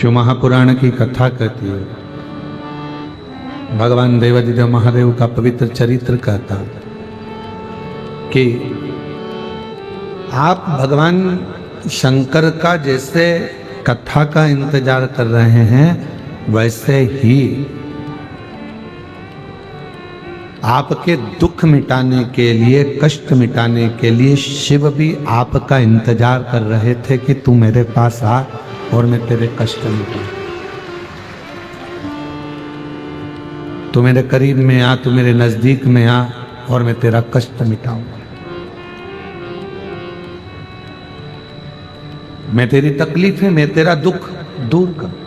शिव महापुराण की कथा कहती है, भगवान देवादिदेव महादेव का पवित्र चरित्र कहता कि आप भगवान शंकर का जैसे कथा का इंतजार कर रहे हैं, वैसे ही आपके दुख मिटाने के लिए, कष्ट मिटाने के लिए शिव भी आपका इंतजार कर रहे थे कि तू मेरे पास आ और मैं तेरे कष्ट मिटाऊं। तू मेरे करीब में आ, तू मेरे नजदीक में आ और मैं तेरा कष्ट मिटाऊं। मैं तेरी तकलीफ है, मैं तेरा दुख दूर कर।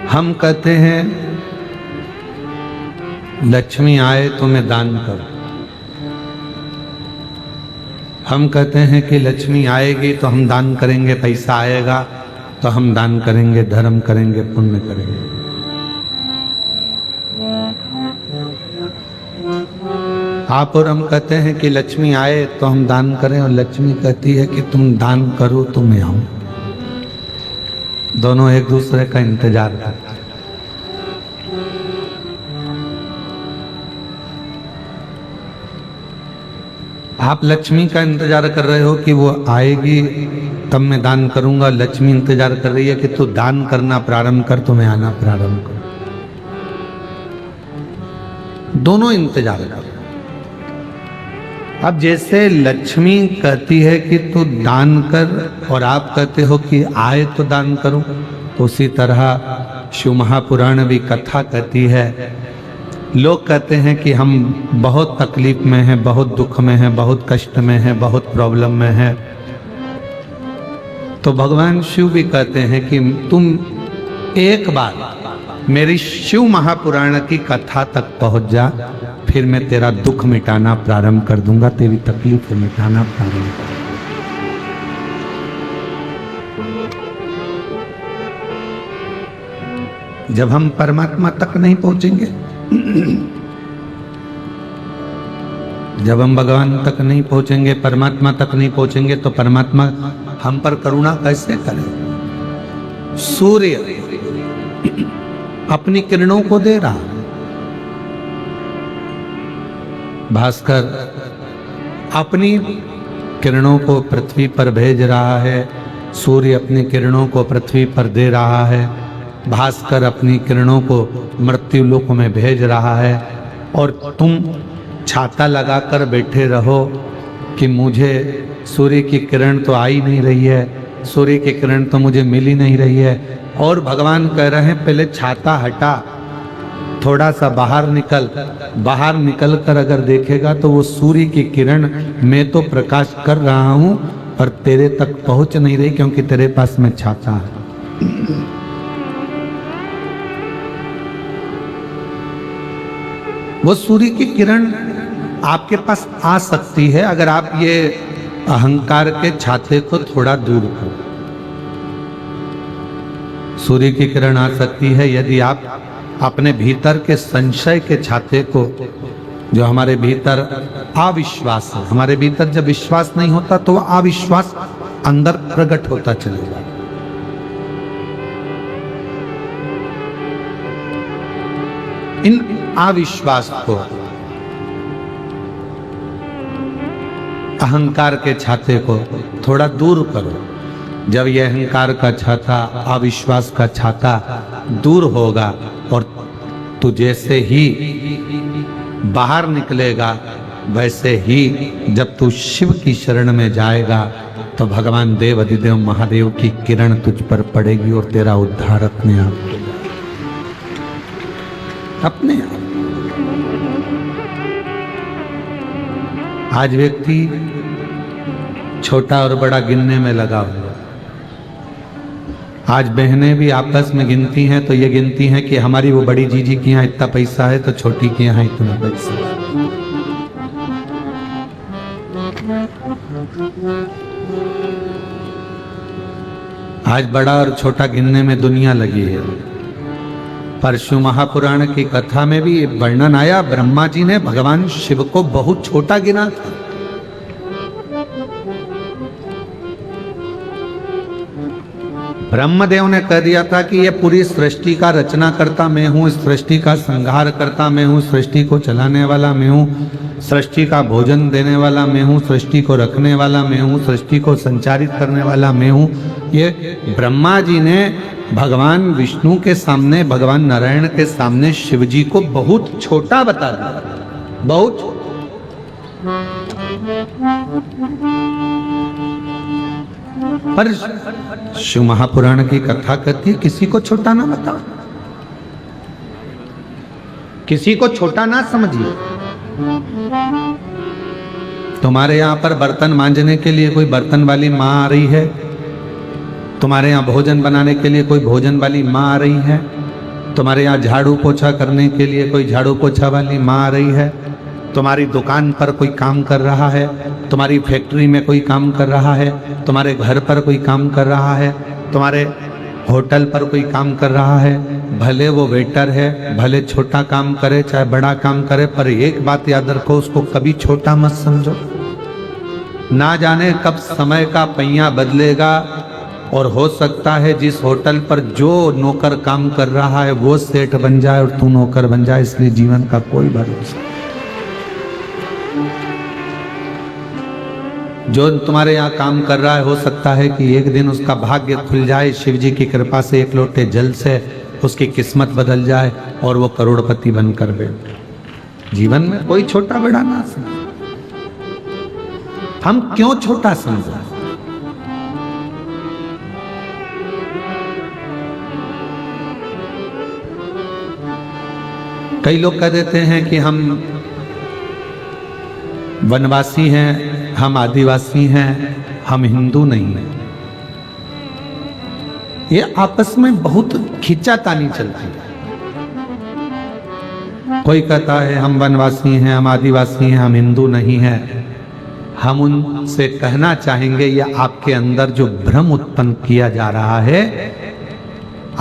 हम कहते हैं लक्ष्मी आए तो मैं दान करूं। हम कहते हैं कि लक्ष्मी आएगी तो हम दान करेंगे, पैसा आएगा तो हम दान करेंगे, धर्म करेंगे, पुण्य करेंगे। आप और हम कहते हैं कि लक्ष्मी आए तो हम दान करें, और लक्ष्मी कहती है कि तुम दान करो तो मैं आऊं। दोनों एक दूसरे का इंतजार करते हैं। आप लक्ष्मी का इंतजार कर रहे हो कि वो आएगी तब मैं दान करूंगा, लक्ष्मी इंतजार कर रही है कि तू दान करना प्रारंभ कर तो मैं आना प्रारंभ करूं। दोनों इंतजार कर। अब जैसे लक्ष्मी कहती है कि तू दान कर और आप कहते हो कि आए तो दान करूं, तो उसी तरह शिव महापुराण भी कथा कहती है। लोग कहते हैं कि हम बहुत तकलीफ में हैं, बहुत दुख में हैं, बहुत कष्ट में हैं, बहुत प्रॉब्लम में हैं, तो भगवान शिव भी कहते हैं कि तुम एक बार मेरी शिव महापुराण की कथा तक पहुंच जा, फिर मैं तेरा दुख मिटाना प्रारंभ कर दूंगा, तेरी तकलीफ मिटाना प्रारंभ कर दूंगा। जब हम परमात्मा तक नहीं पहुंचेंगे, जब हम भगवान तक नहीं पहुंचेंगे, परमात्मा तक नहीं पहुंचेंगे, तो परमात्मा हम पर करुणा कैसे करे? सूर्य अपनी किरणों को दे रहा, भास्कर अपनी किरणों को पृथ्वी पर भेज रहा है, सूर्य अपनी किरणों को पृथ्वी पर दे रहा है, भास्कर अपनी किरणों को मृत्यु लोक में भेज रहा है, और तुम छाता लगाकर बैठे रहो कि मुझे सूर्य की किरण तो आ ही नहीं रही है, सूर्य की किरण तो मुझे मिल ही नहीं रही है। और भगवान कह रहे हैं पहले छाता हटा, थोड़ा सा बाहर निकल, बाहर निकल कर अगर देखेगा तो वो सूर्य की किरण मैं तो प्रकाश कर रहा हूं पर तेरे तक पहुंच नहीं रही, क्योंकि तेरे पास में छाता है। वो सूर्य की किरण आपके पास आ सकती है अगर आप ये अहंकार के छाते को थोड़ा दूर करो। सूर्य की किरण आ सकती है यदि आप अपने भीतर के संशय के छाते को, जो हमारे भीतर अविश्वास है, हमारे भीतर जब विश्वास नहीं होता तो अविश्वास अंदर प्रकट होता चलेगा। इन अविश्वास को, अहंकार के छाते को थोड़ा दूर करो। जब यह अहंकार का छाता, अविश्वास का छाता दूर होगा और तू जैसे ही बाहर निकलेगा, वैसे ही जब तू शिव की शरण में जाएगा तो भगवान देव अधिदेव महादेव की किरण तुझ पर पड़ेगी और तेरा उद्धार अपने आप होगा, अपने आप। आज व्यक्ति छोटा और बड़ा गिनने में लगा हुआ। आज बहनें भी आपस में गिनती हैं तो ये गिनती हैं कि हमारी वो बड़ी जीजी के यहाँ इतना पैसा है तो छोटी के यहाँ इतना पैसा है। आज बड़ा और छोटा गिनने में दुनिया लगी है। परशु महापुराण की कथा में भी वर्णन आया, ब्रह्मा जी ने भगवान शिव को बहुत छोटा गिना था। ब्रह्मदेव ने कह दिया था कि ये पूरी सृष्टि का रचना करता मैं हूँ, इस सृष्टि का संहार करता मैं हूँ, सृष्टि को चलाने वाला मैं हूँ, सृष्टि का भोजन देने वाला मैं हूँ, सृष्टि को रखने वाला मैं हूँ, सृष्टि को संचारित करने वाला मैं हूँ। ये ब्रह्मा जी ने भगवान विष्णु के सामने, भगवान नारायण के सामने शिव जी को बहुत छोटा बता दिया, बहुत। पर शिव महापुराण की कथा कहती है किसी को छोटा ना बताओ, किसी को छोटा ना समझिए। तुम्हारे यहां पर बर्तन मांजने के लिए कोई बर्तन वाली माँ आ रही है, तुम्हारे यहाँ भोजन बनाने के लिए कोई भोजन वाली माँ आ रही है, तुम्हारे यहाँ झाड़ू पोछा करने के लिए कोई झाड़ू पोछा वाली माँ आ रही है, तुम्हारी दुकान पर कोई काम कर रहा है, तुम्हारी फैक्ट्री में कोई काम कर रहा है, तुम्हारे घर पर कोई काम कर रहा है, तुम्हारे होटल पर कोई काम कर रहा है, भले वो वेटर है, भले छोटा काम करे चाहे बड़ा काम करे, पर एक बात याद रखो, उसको कभी छोटा मत समझो। ना जाने कब समय का पहिया बदलेगा और हो सकता है जिस होटल पर जो नौकर काम कर रहा है वो सेठ बन जाए और तू नौकर बन जाए, इसलिए जीवन का कोई भरोसा। जो तुम्हारे यहाँ काम कर रहा है हो सकता है कि एक दिन उसका भाग्य खुल जाए, शिव जी की कृपा से एक लोटे जल से उसकी किस्मत बदल जाए और वो करोड़पति बनकर बैठे। जीवन में कोई छोटा बड़ा ना समझे। हम क्यों छोटा समझा? कई लोग कह देते हैं कि हम वनवासी हैं, हम आदिवासी हैं, हम हिंदू नहीं हैं। ये आपस में बहुत खींचातानी चलती है। कोई कहता है हम वनवासी हैं, हम आदिवासी हैं, हम हिंदू नहीं हैं। हम उनसे कहना चाहेंगे ये आपके अंदर जो भ्रम उत्पन्न किया जा रहा है,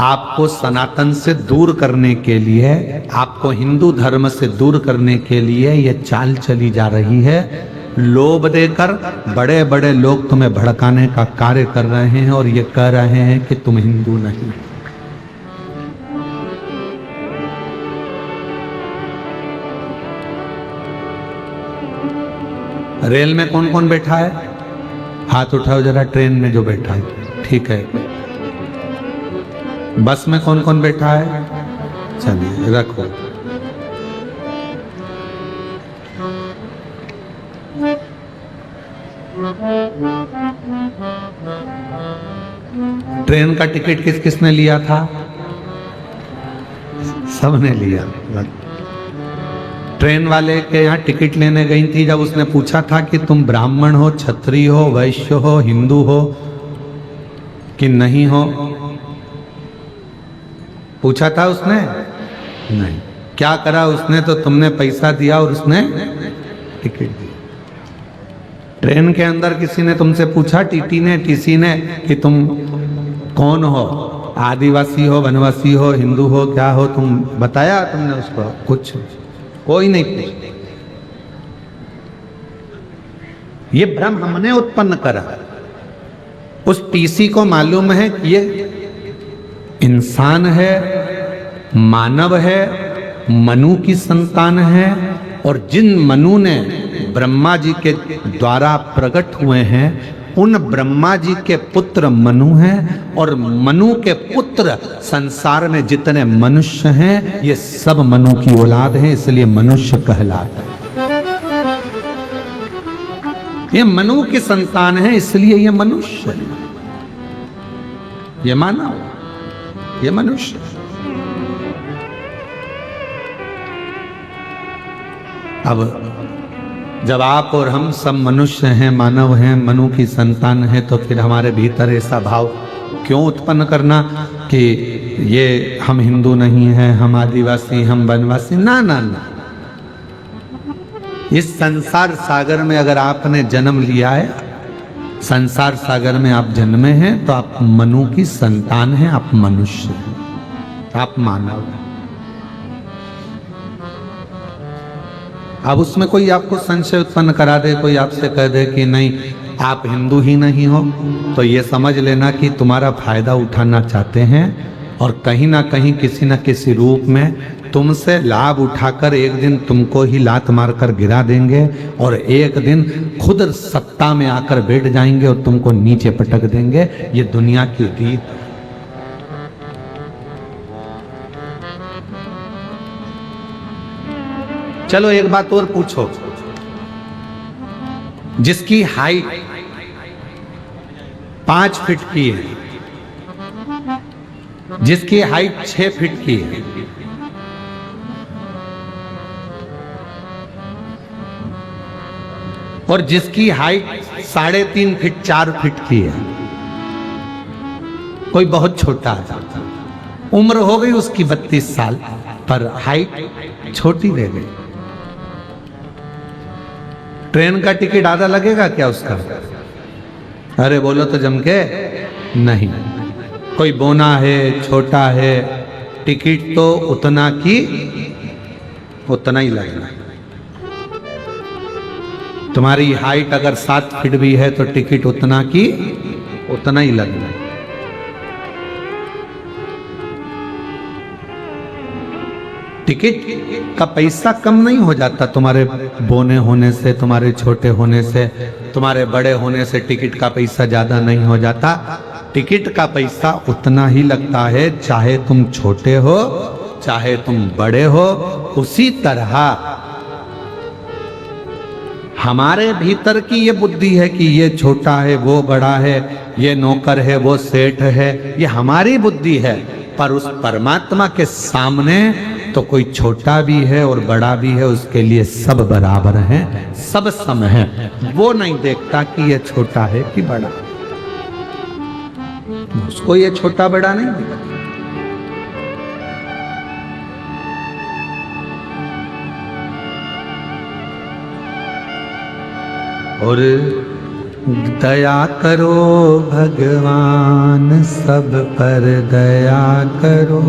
आपको सनातन से दूर करने के लिए, आपको हिंदू धर्म से दूर करने के लिए ये चाल चली जा रही है। लोभ देकर बड़े बड़े लोग तुम्हें भड़काने का कार्य कर रहे हैं और ये कह रहे हैं कि तुम हिंदू नहीं। रेल में कौन कौन बैठा है? हाथ उठाओ जरा। ट्रेन में जो बैठा है, ठीक है। बस में कौन कौन बैठा है? चलिए रखो। ट्रेन का टिकट किस किसने लिया था? सबने लिया। ट्रेन वाले के यहाँ टिकट लेने गई थी, जब उसने पूछा था कि तुम ब्राह्मण हो, क्षत्रिय हो, वैश्य हो, हिंदू हो कि नहीं हो, पूछा था उसने? नहीं। क्या करा उसने? तो तुमने पैसा दिया और उसने टिकट दी। ट्रेन के अंदर किसी ने तुमसे पूछा, टीटी ने, टीसी ने, कि तुम कौन हो? आदिवासी हो, वनवासी हो, हिंदू हो, क्या हो? तुम बताया तुमने उसको? कुछ कोई नहीं पूछा। ये भ्रम हमने उत्पन्न करा। उस टीसी को मालूम है कि ये इंसान है, मानव है, मनु की संतान है, और जिन मनु ने ब्रह्मा जी के द्वारा प्रकट हुए हैं उन ब्रह्मा जी के पुत्र मनु हैं, और मनु के पुत्र संसार में जितने मनुष्य हैं ये सब मनु की औलाद हैं, इसलिए मनुष्य कहलाते हैं। ये मनु की संतान है इसलिए ये मनुष्य है, ये मानव, ये मनुष्य। अब जब आप और हम सब मनुष्य हैं, मानव हैं, मनु की संतान है, तो फिर हमारे भीतर ऐसा भाव क्यों उत्पन्न करना कि ये हम हिंदू नहीं हैं, हम आदिवासी, हम वनवासी? ना ना ना। इस संसार सागर में अगर आपने जन्म लिया है, संसार सागर में आप जन्मे हैं, तो आप मनु की संतान हैं, आप मनुष्य हैं, आप मानव हैं। अब उसमें कोई आपको संशय उत्पन्न करा दे, कोई आपसे कह दे कि नहीं आप हिंदू ही नहीं हो, तो ये समझ लेना कि तुम्हारा फायदा उठाना चाहते हैं और कहीं ना कहीं किसी न किसी रूप में तुमसे लाभ उठाकर एक दिन तुमको ही लात मारकर गिरा देंगे और एक दिन खुद सत्ता में आकर बैठ जाएंगे और तुमको नीचे पटक देंगे। ये दुनिया की रीत। चलो एक बात और पूछो, जिसकी हाइट 5 फीट की है, जिसकी हाइट 6 फीट की है, और जिसकी हाइट 3.5 फीट 4 फीट की है, कोई बहुत छोटा है, उम्र हो गई उसकी 32 साल, पर हाइट छोटी रह गई। ट्रेन का टिकट आधा लगेगा क्या उसका? अरे बोलो तो जम के नहीं। कोई बोना है, छोटा है, टिकट तो उतना की उतना ही लगना। तुम्हारी हाइट अगर 7 फीट भी है तो टिकट उतना की उतना ही लगना। टिकट का पैसा कम नहीं हो जाता तुम्हारे बोने होने से, तुम्हारे छोटे होने से, तुम्हारे बड़े होने से टिकट का पैसा ज्यादा नहीं हो जाता। टिकट का पैसा उतना ही लगता है, चाहे तुम छोटे हो चाहे तुम बड़े हो। उसी तरह हमारे भीतर की ये बुद्धि है कि ये छोटा है वो बड़ा है, ये नौकर है वो सेठ है, ये हमारी बुद्धि है। पर उस परमात्मा के सामने तो कोई छोटा भी है और बड़ा भी है, उसके लिए सब बराबर हैं, सब सम हैं। वो नहीं देखता कि ये छोटा है कि बड़ा, उसको ये छोटा बड़ा नहीं दिखता। और दया करो भगवान, सब पर दया करो,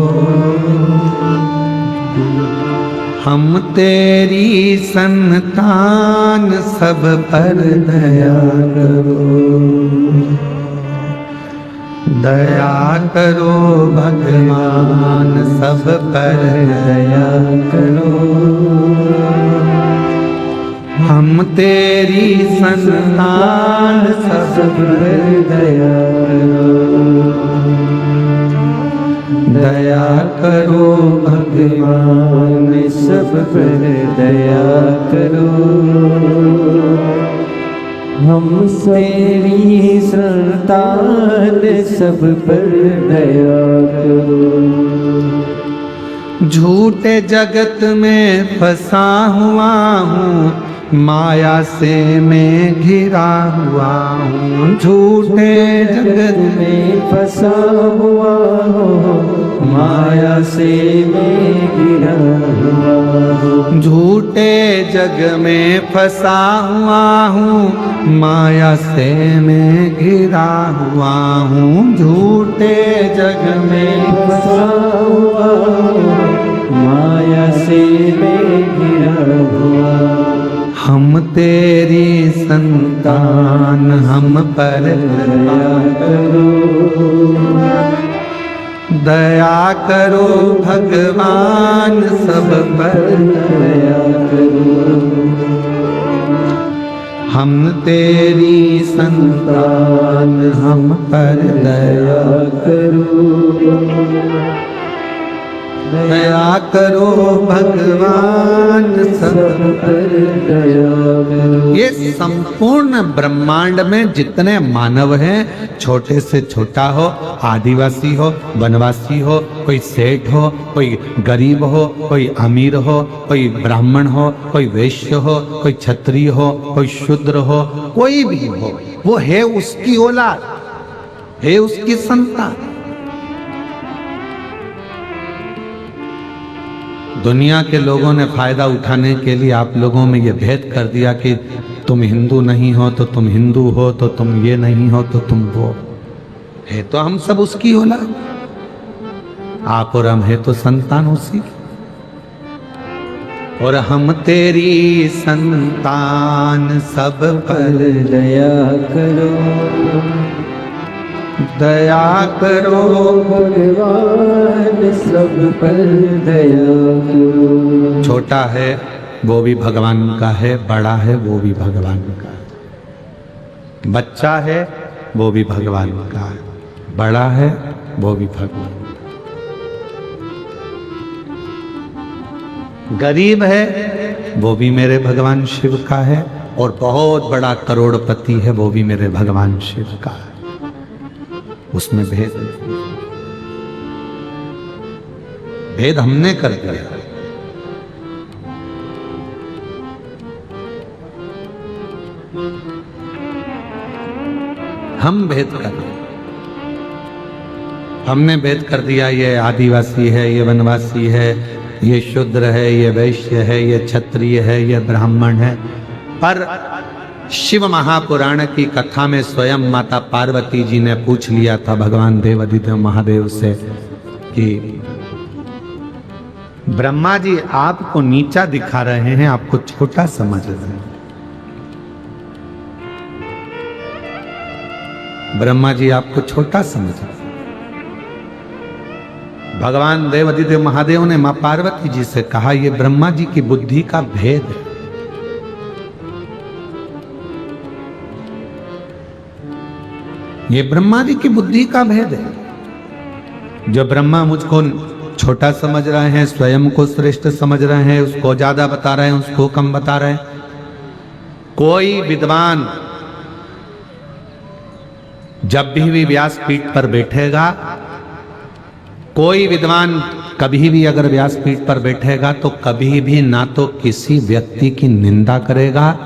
हम तेरी संतान, सब पर दया करो। दया करो भगवान, सब पर दया करो, हम तेरी संतान, सब पर दया करो। दया करो भगवान, सब पर दया करो, हम तेरी संतान, सब पर दया करो। झूठे जगत में फंसा हुआ हूँ, माया से मैं घिरा हुआ हूँ। झूठे जगत में फंसा हुआ हूँ, माया से मैं घिरा हुआ हूँ। झूठे जग में फंसा हुआ हूँ, माया से मैं घिरा हुआ हूँ। झूठे जग में फंसा हुआ हूँ, माया से मैं घिरा हुआ। हम तेरी संतान, हम पर दया करो। दया करो भगवान, सब पर दया करो, हम तेरी संतान, हम पर दया करो। दया करो भगवान, सब पर दया करो। ये संपूर्ण ब्रह्मांड में जितने मानव हैं, छोटे से छोटा हो, आदिवासी हो, वनवासी हो, कोई सेठ हो, कोई गरीब हो, कोई अमीर हो, कोई ब्राह्मण हो, कोई वैश्य हो, कोई क्षत्रिय हो, कोई शूद्र हो, कोई भी हो, वो है उसकी औलाद, है उसकी संतान। दुनिया के लोगों ने फायदा उठाने के लिए आप लोगों में ये भेद कर दिया कि तुम हिंदू नहीं हो तो तुम हिंदू हो, तो तुम ये नहीं हो तो तुम वो। है तो हम सब उसकी औलाद, आप और हम है तो संतान उसी। और हम तेरी संतान, सब पर दया करो, दया करो भगवान सब पर दया करो। छोटा है वो भी भगवान का है, बड़ा है वो भी भगवान का है, बच्चा है वो भी भगवान का है, बड़ा है वो भी भगवान, गरीब है वो भी मेरे भगवान शिव का है, और बहुत बड़ा करोड़पति है वो भी मेरे भगवान शिव का है। उसमें भेद हमने कर दिया। हम भेद कर दिया, हमने भेद कर दिया, ये आदिवासी है, ये वनवासी है, ये शूद्र है, ये वैश्य है, ये क्षत्रिय है, ये ब्राह्मण है। पर शिव महापुराण की कथा में स्वयं माता पार्वती जी ने पूछ लिया था भगवान देवाधिदेव महादेव से कि ब्रह्मा जी आपको नीचा दिखा रहे हैं, आपको छोटा समझ रहे हैं। ब्रह्मा जी आपको छोटा समझ रहे हैं। भगवान देवाधिदेव महादेव ने मां पार्वती जी से कहा, यह ब्रह्मा जी की बुद्धि का भेद है। ये ब्रह्मा जी की बुद्धि का भेद है। जो ब्रह्मा मुझको छोटा समझ रहे हैं, स्वयं को श्रेष्ठ समझ रहे हैं, उसको ज्यादा बता रहे हैं, उसको कम बता रहे हैं। कोई विद्वान जब भी व्यासपीठ पर बैठेगा, कोई विद्वान कभी भी अगर व्यासपीठ पर बैठेगा तो कभी भी ना तो किसी व्यक्ति की निंदा करेगा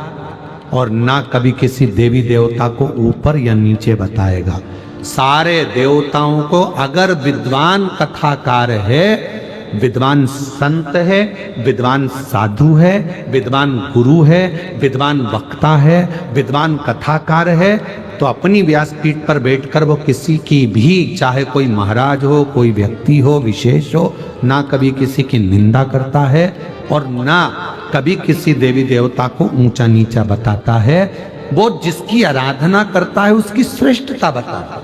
और ना कभी किसी देवी देवता को ऊपर या नीचे बताएगा। सारे देवताओं को, अगर विद्वान कथाकार है, विद्वान संत है, विद्वान साधु है, विद्वान गुरु है, विद्वान वक्ता है, विद्वान कथाकार है, तो अपनी व्यासपीठ पर बैठकर वो किसी की भी, चाहे कोई महाराज हो, कोई व्यक्ति हो, विशेष हो, ना कभी किसी की निंदा करता है और ना कभी किसी देवी देवता को ऊंचा नीचा बताता है। वो जिसकी आराधना करता है उसकी श्रेष्ठता बताता है,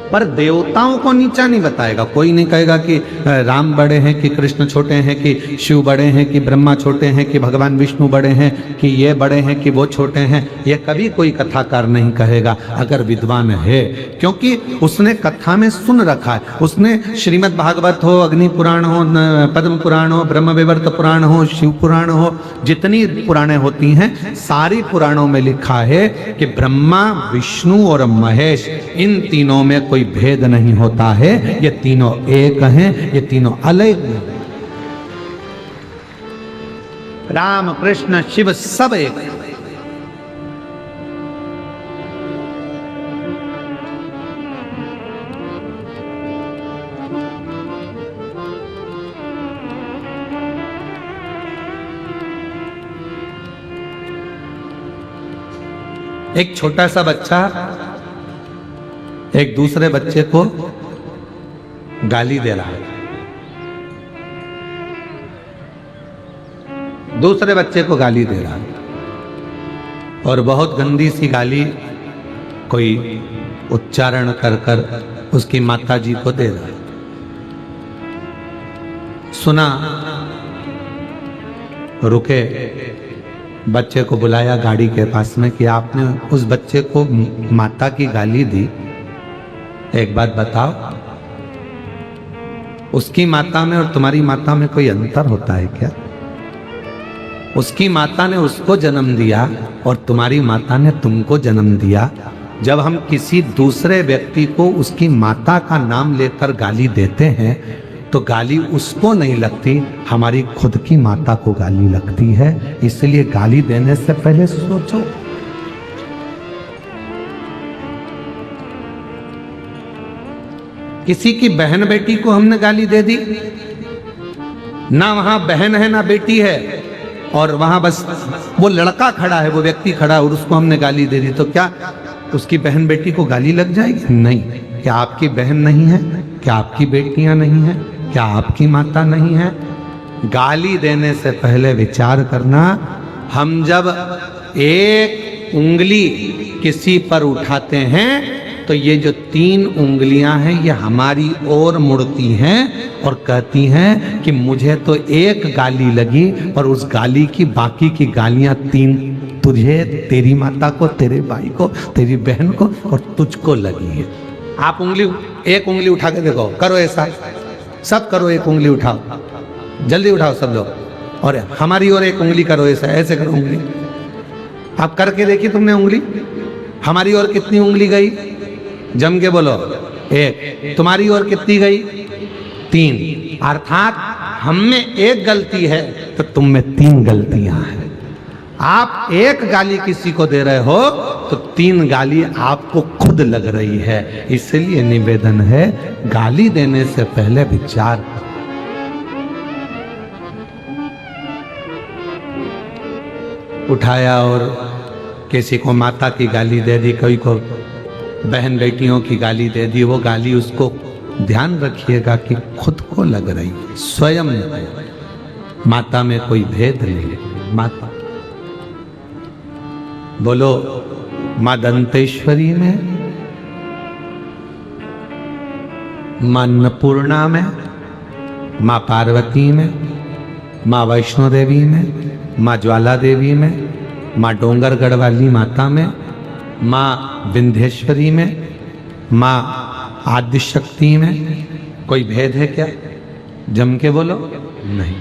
पर देवताओं को नीचा नहीं बताएगा। कोई नहीं कहेगा कि राम बड़े हैं, कि कृष्ण छोटे हैं, कि शिव बड़े हैं, कि ब्रह्मा छोटे हैं, कि भगवान विष्णु बड़े हैं, कि ये बड़े हैं, कि वो छोटे हैं। ये कभी कोई कथाकार नहीं कहेगा अगर विद्वान है, क्योंकि उसने कथा में सुन रखा है। उसने श्रीमद् भागवत हो, अग्नि पुराण हो, पद्म पुराण हो, ब्रह्म विवर्त पुराण हो, शिव पुराण हो, जितनी पुराणें होती हैं सारी पुराणों में लिखा है कि ब्रह्मा, विष्णु और महेश, इन तीनों में कोई भेद नहीं होता है। ये तीनों एक हैं, ये तीनों अलग हैं। राम, कृष्ण, शिव सब एक हैं। एक छोटा सा बच्चा एक दूसरे बच्चे को गाली दे रहा है, दूसरे बच्चे को गाली दे रहा है, और बहुत गंदी सी गाली कोई उच्चारण कर कर उसकी माता जी को दे रहा है। सुना, रुके, बच्चे को बुलाया गाड़ी के पास में कि आपने उस बच्चे को माता की गाली दी, एक बात बताओ, उसकी माता में और तुम्हारी माता में कोई अंतर होता है क्या? उसकी माता ने उसको जन्म दिया और तुम्हारी माता ने तुमको जन्म दिया। जब हम किसी दूसरे व्यक्ति को उसकी माता का नाम लेकर गाली देते हैं तो गाली उसको नहीं लगती, हमारी खुद की माता को गाली लगती है। इसलिए गाली देने से पहले सोचो। किसी की बहन बेटी को हमने गाली दे दी, ना वहां बहन है ना बेटी है, और वहां बस वो लड़का खड़ा है, वो व्यक्ति खड़ा है और उसको हमने गाली दे दी, तो क्या उसकी बहन बेटी को गाली लग जाएगी? नहीं। क्या आपकी बहन नहीं है? क्या आपकी बेटियां नहीं है? क्या आपकी माता नहीं है? गाली देने से पहले विचार करना। हम जब एक उंगली किसी पर उठाते हैं तो ये जो 3 उंगलियां हैं ये हमारी ओर मुड़ती हैं और कहती हैं कि मुझे तो एक गाली लगी और उस गाली की बाकी की गालियां 3 तुझे, तेरी माता को, तेरे भाई को, तेरी बहन को और तुझको लगी है। आप एक उंगली उठा के देखो, करो ऐसा, सब करो, एक उंगली उठाओ, जल्दी उठाओ सब लोग, और हमारी ओर एक उंगली करो, ऐसा ऐसे करो उंगली। आप करके देखिए तुमने उंगली, हमारी ओर कितनी उंगली गई, जम के बोलो, 1। तुम्हारी ओर कितनी गई, 3। अर्थात हम में एक गलती है तो तुम में 3 गलतियां हैं। आप एक गाली किसी को दे रहे हो तो 3 गाली आपको खुद लग रही है। इसलिए निवेदन है, गाली देने से पहले विचार करो। उठाया और किसी को माता की गाली दे दी, कोई को बहन बेटियों की गाली दे दी, वो गाली उसको ध्यान रखिएगा कि खुद को लग रही है, स्वयं। माता में कोई भेद नहीं है। माता बोलो, मां दंतेश्वरी में, मां अन्नपूर्णा में, मां पार्वती में, मां वैष्णो देवी में, मां ज्वाला देवी में, मां डोंगरगढ़ वाली माता में, मां विंध्येश्वरी में, मां आदिशक्ति में कोई भेद है क्या? जम के बोलो, नहीं,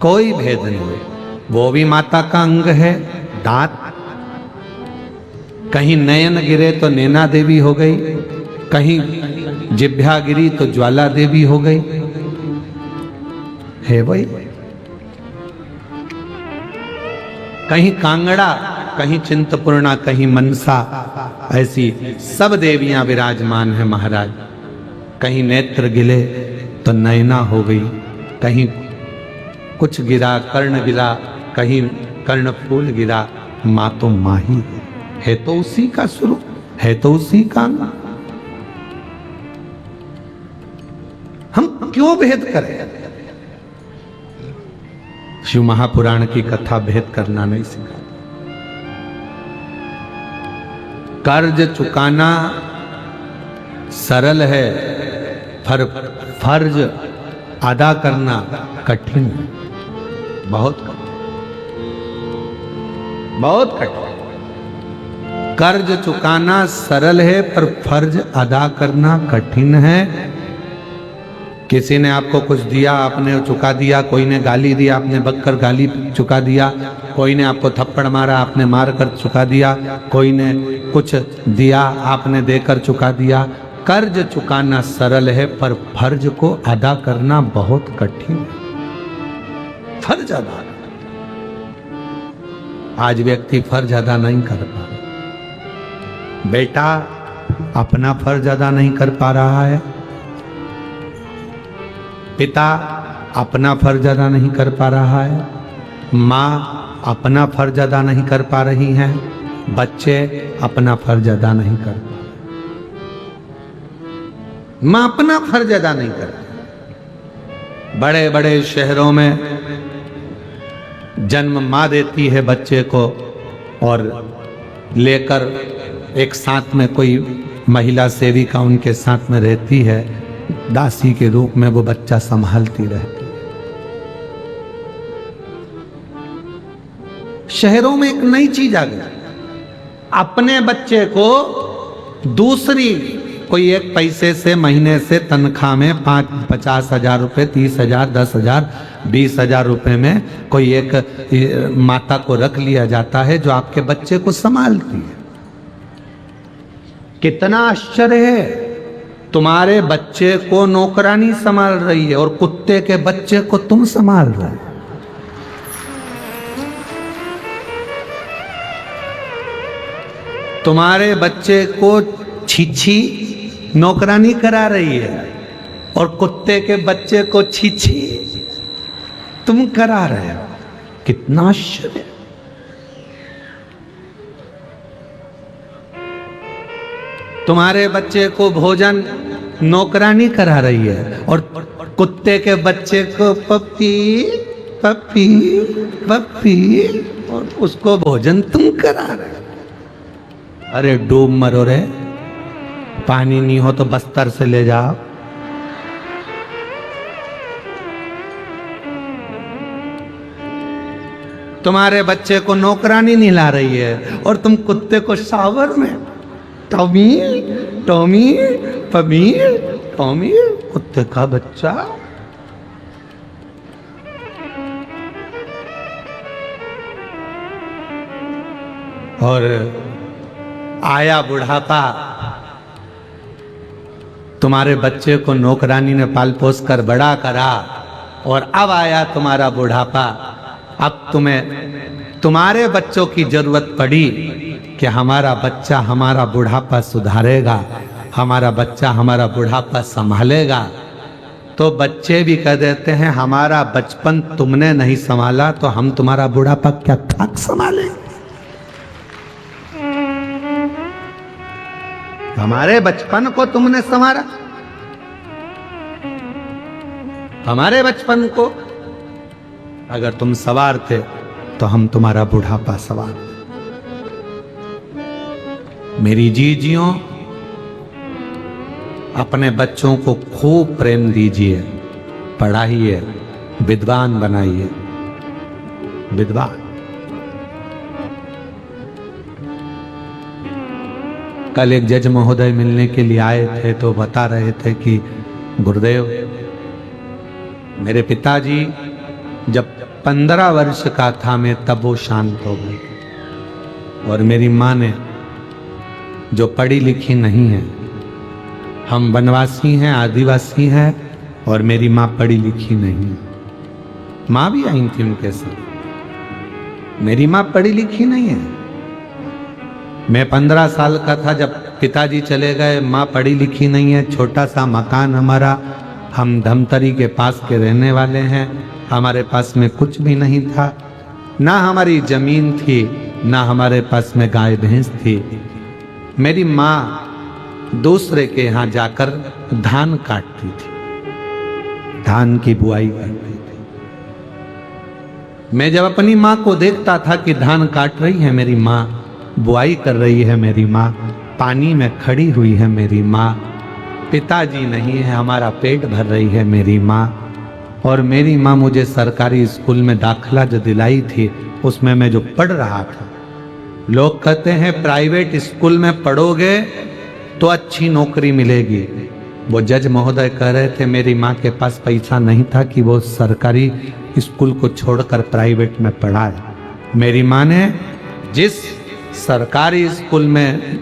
कोई भेद नहीं। वो भी माता का अंग है, दांत। कहीं नयन गिरे तो नैना देवी हो गई, कहीं जिभ्या गिरी तो ज्वाला देवी हो गई, है वही। कहीं कांगड़ा, कहीं चिंतपूर्णा, कहीं मनसा, ऐसी सब देवियां विराजमान है महाराज। कहीं नेत्र गिले तो नैना हो गई, कहीं कुछ गिरा, कर्ण गिरा, कहीं कर्णफूल गिरा, मां तो मां ही है तो उसी का स्वरूप है, तो उसी का। हम क्यों भेद करें? शिव महापुराण की कथा भेद करना नहीं सिखा। कर्ज चुकाना सरल है, पर फर्ज अदा करना कठिन है, बहुत कठिन, बहुत कठिन। कर्ज चुकाना सरल है पर फर्ज अदा करना कठिन है। किसी ने आपको कुछ दिया, आपने चुका दिया, कोई ने गाली दी, आपने बककर गाली चुका दिया, कोई ने आपको थप्पड़ मारा, आपने मार कर चुका दिया, कोई ने कुछ दिया, आपने देकर चुका दिया। कर्ज चुकाना सरल है पर फर्ज को अदा करना बहुत कठिन है। फर्ज अदा, आज व्यक्ति फर्ज अदा नहीं कर पा रहा। बेटा अपना फर्ज अदा नहीं कर पा रहा है, पिता अपना फर्ज अदा नहीं कर पा रहा है, माँ अपना फर्ज अदा नहीं कर पा रही हैं, बच्चे अपना फर्ज अदा नहीं कर पा रहे। माँ अपना फर्ज अदा नहीं कर पा। बड़े बड़े शहरों में जन्म माँ देती है बच्चे को और लेकर एक साथ में कोई महिला सेविका उनके साथ में रहती है, दासी के रूप में वो बच्चा संभालती रहती है। शहरों में एक नई चीज आ गई, अपने बच्चे को दूसरी कोई एक पैसे से महीने से तनख्वाह में 50,000 रुपए, 30,000, 10,000, 20,000 रुपए में कोई एक माता को रख लिया जाता है जो आपके बच्चे को संभालती है। कितना आश्चर्य है, तुम्हारे बच्चे को नौकरानी संभाल रही है और कुत्ते के बच्चे को तुम संभाल रहे हो। तुम्हारे बच्चे को छीछी नौकरानी करा रही है और कुत्ते के बच्चे को छीछी तुम करा रहे हो। कितना आश्चर्य। तुम्हारे बच्चे को भोजन नौकरानी करा रही है और कुत्ते के बच्चे को पप्पी पप्पी पप्पी, और उसको भोजन तुम करा रहे। अरे डूब मरो रे, पानी नहीं हो तो बस्तर से ले जाओ। तुम्हारे बच्चे को नौकरानी नहला रही है और तुम कुत्ते को शावर में टॉमी टॉमी पमी टॉमी, कुत्ते का बच्चा। और आया बुढ़ापा, तुम्हारे बच्चे को नौकरानी ने पाल पोस कर बड़ा करा, और अब आया तुम्हारा बुढ़ापा। अब तुम्हें तुम्हारे बच्चों की जरूरत पड़ी कि हमारा बच्चा हमारा बुढ़ापा सुधारेगा, हमारा बच्चा हमारा बुढ़ापा संभालेगा। तो बच्चे भी कह देते हैं हमारा बचपन तुमने नहीं संभाला तो हम तुम्हारा बुढ़ापा क्या खाक संभालें। हमारे बचपन को तुमने संवारा, हमारे बचपन को अगर तुम सवार थे तो हम तुम्हारा बुढ़ापा सवार। मेरी जीजियों, अपने बच्चों को खूब प्रेम दीजिए, पढ़ाइए, विद्वान बनाइए, विद्वान। कल एक जज महोदय मिलने के लिए आए थे तो बता रहे थे कि गुरुदेव, मेरे पिताजी जब 15 वर्ष का था मैं तब वो शांत हो गए, और मेरी माँ ने, जो पढ़ी लिखी नहीं है, हम वनवासी हैं, आदिवासी हैं, और मेरी माँ पढ़ी लिखी नहीं। माँ भी आई थी उनके साथ, मेरी माँ पढ़ी लिखी नहीं है। मैं 15 साल का था जब पिताजी चले गए, माँ पढ़ी लिखी नहीं है, छोटा सा मकान हमारा, हम धमतरी के पास के रहने वाले हैं, हमारे पास में कुछ भी नहीं था, ना हमारी जमीन थी, ना हमारे पास में गाय भैंस थी। मेरी माँ दूसरे के यहाँ जाकर धान काटती थी, धान की बुआई करती थी। मैं जब अपनी माँ को देखता था कि धान काट रही है मेरी माँ, बुआई कर रही है मेरी माँ, पानी में खड़ी हुई है मेरी माँ, पिताजी नहीं है, हमारा पेट भर रही है मेरी माँ। और मेरी माँ मुझे सरकारी स्कूल में दाखिला जो दिलाई थी उसमें मैं जो पढ़ रहा था, लोग कहते हैं प्राइवेट स्कूल में पढ़ोगे तो अच्छी नौकरी मिलेगी। वो जज महोदय कह रहे थे मेरी माँ के पास पैसा नहीं था कि वो सरकारी स्कूल को छोड़कर प्राइवेट में पढ़ाए। मेरी माँ ने जिस सरकारी स्कूल में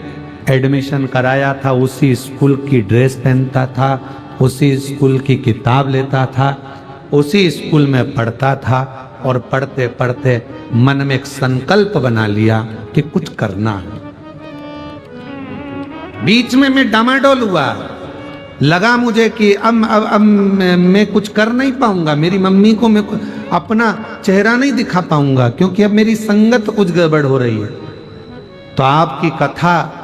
एडमिशन कराया था उसी स्कूल की ड्रेस पहनता था, उसी स्कूल की किताब लेता था, उसी स्कूल में पढ़ता था, और पढ़ते पढ़ते मन में एक संकल्प बना लिया कि कुछ करना है। बीच में मैं डामाडोल हुआ, लगा मुझे कि अब मैं कुछ कर नहीं पाऊंगा, मेरी मम्मी को मैं अपना चेहरा नहीं दिखा पाऊंगा, क्योंकि अब मेरी संगत कुछ गड़बड़ हो रही है। तो आपकी कथा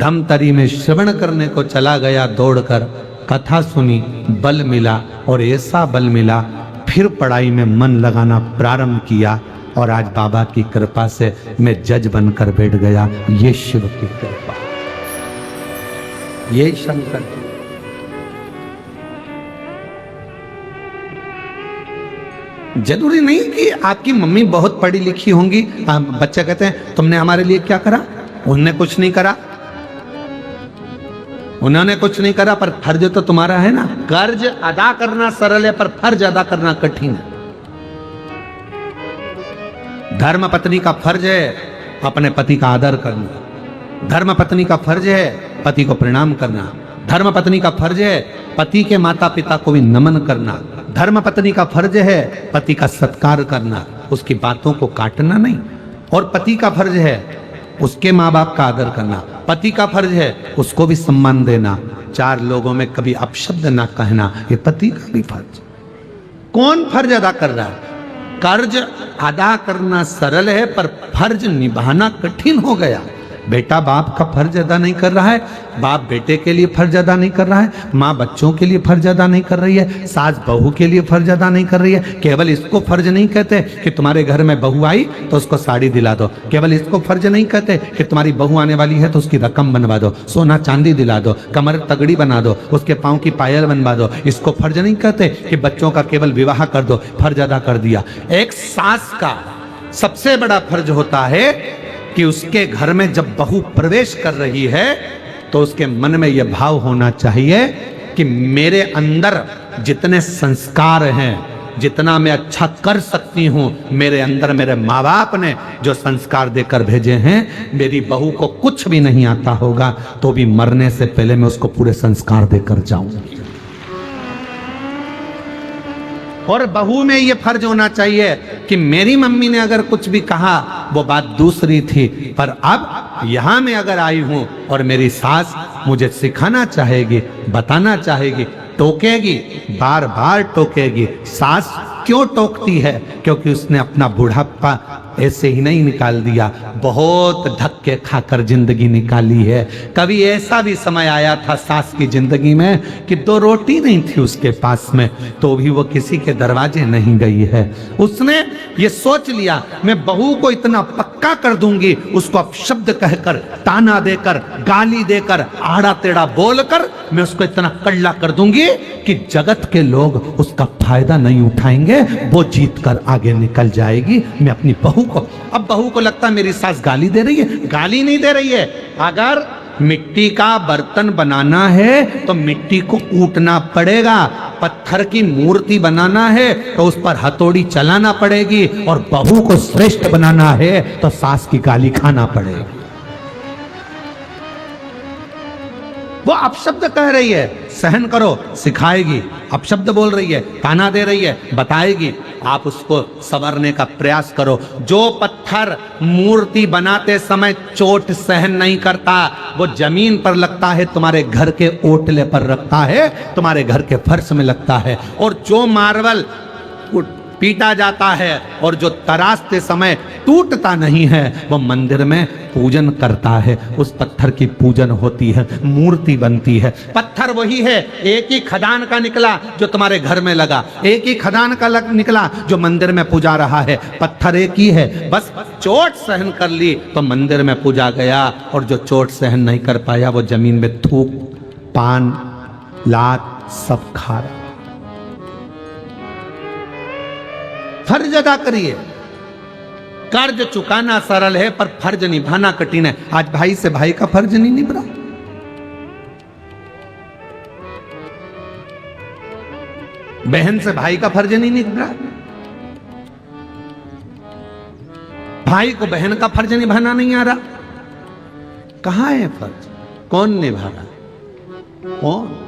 धमतरी में श्रवण करने को चला गया, दौड़कर कथा सुनी, बल मिला, और ऐसा बल मिला फिर पढ़ाई में मन लगाना प्रारंभ किया, और आज बाबा की कृपा से मैं जज बनकर बैठ गया। ये शिव की कृपा, ये शंकर की। जरूरी नहीं कि आपकी मम्मी बहुत पढ़ी लिखी होंगी। बच्चे कहते हैं तुमने हमारे लिए क्या करा, उन्होंने कुछ नहीं करा, उन्होंने कुछ नहीं करा, पर फर्ज तो तुम्हारा है ना। कर्ज अदा करना सरल है पर फर्ज अदा करना कठिन है। धर्म पत्नी का फर्ज है अपने पति का आदर करना, धर्म पत्नी का फर्ज है पति को प्रणाम करना, धर्म पत्नी का फर्ज है पति के माता पिता को भी नमन करना, धर्म पत्नी का फर्ज है पति का सत्कार करना, उसकी बातों को काटना नहीं, और पति का फर्ज है उसके माँ बाप का आदर करना, पति का फर्ज है उसको भी सम्मान देना, चार लोगों में कभी अपशब्द ना कहना, ये पति का भी फर्ज। कौन फर्ज अदा कर रहा है? कर्ज अदा करना सरल है पर फर्ज निभाना कठिन हो गया। बेटा बाप का फर्ज अदा नहीं कर रहा है, बाप बेटे के लिए फर्ज अदा नहीं कर रहा है, माँ बच्चों के लिए फर्ज अदा नहीं कर रही है, सास बहू के लिए फर्ज अदा नहीं कर रही है। केवल इसको फर्ज नहीं कहते कि तुम्हारे घर में बहू आई तो उसको साड़ी दिला दो, केवल इसको फर्ज नहीं कहते कि तुम्हारी बहू आने वाली है तो उसकी रकम बनवा दो, सोना चांदी दिला दो, कमर तगड़ी बना दो, उसके पाँव की पायल बनवा दो। इसको फर्ज नहीं कहते कि बच्चों का केवल विवाह कर दो, फर्ज अदा कर दिया। एक सास का सबसे बड़ा फर्ज होता है कि उसके घर में जब बहू प्रवेश कर रही है तो उसके मन में यह भाव होना चाहिए कि मेरे अंदर जितने संस्कार हैं, जितना मैं अच्छा कर सकती हूं, मेरे अंदर मेरे माँ बाप ने जो संस्कार देकर भेजे हैं, मेरी बहू को कुछ भी नहीं आता होगा तो भी मरने से पहले मैं उसको पूरे संस्कार देकर जाऊंगी। और बहू में ये फर्ज होना चाहिए कि मेरी मम्मी ने अगर कुछ भी कहा वो बात दूसरी थी, पर अब यहां मैं अगर आई हूं और मेरी सास मुझे सिखाना चाहेगी, बताना चाहेगी, टोकेगी, बार बार टोकेगी। सास क्यों टोकती है? क्योंकि उसने अपना बुढ़ापा ऐसे ही नहीं निकाल दिया, बहुत धक्के खाकर जिंदगी निकाली है। कभी ऐसा भी समय आया था सास की जिंदगी में कि 2 रोटी नहीं थी उसके पास में, तो भी वो किसी के दरवाजे नहीं गई है। उसने ये सोच लिया मैं बहू को इतना पक्का कर दूंगी, उसको अपशब्द कहकर, ताना देकर, गाली देकर, आड़ा टेढ़ा बोलकर मैं उसको इतना कड़ला कर दूंगी कि जगत के लोग उसका फायदा नहीं उठाएंगे, वो जीत कर आगे निकल जाएगी। मैं अपनी बहू को, अब बहू को लगता है मेरी सास गाली दे रही है, गाली नहीं दे रही है। अगर मिट्टी का बर्तन बनाना है तो मिट्टी को कूटना पड़ेगा, पत्थर की मूर्ति बनाना है तो उस पर हथौड़ी चलाना पड़ेगी, और बहू को श्रेष्ठ बनाना है तो सास की गाली खाना पड़ेगी। वो अपशब्द कह रही है, सहन करो, सिखाएगी, अपशब्द बोल रही है, ताना दे रही है, बताएगी, आप उसको संवरने का प्रयास करो। जो पत्थर मूर्ति बनाते समय चोट सहन नहीं करता, वो जमीन पर लगता है, तुम्हारे घर के ओटले पर रखता है, तुम्हारे घर के फर्श में लगता है। और जो मार्बल पीटा जाता है और जो तराशते समय टूटता नहीं है, वो मंदिर में पूजन करता है, उस पत्थर की पूजन होती है, मूर्ति बनती है। पत्थर वही है, एक ही खदान का निकला जो तुम्हारे घर में लगा, एक ही खदान का निकला जो मंदिर में पूजा रहा है। पत्थर एक ही है, बस चोट सहन कर ली तो मंदिर में पूजा गया, और जो चोट सहन नहीं कर पाया वो जमीन में थूक, पान, लात सब खा रहा। फर्ज अदा करिए। कर्ज चुकाना सरल है पर फर्ज निभाना कठिन है। आज भाई से भाई का फर्ज नहीं निभ रहा, बहन से भाई का फर्ज नहीं निभ रहा, भाई को बहन का फर्ज निभाना नहीं आ रहा। कहां है फर्ज? कौन निभा रहा? कौन?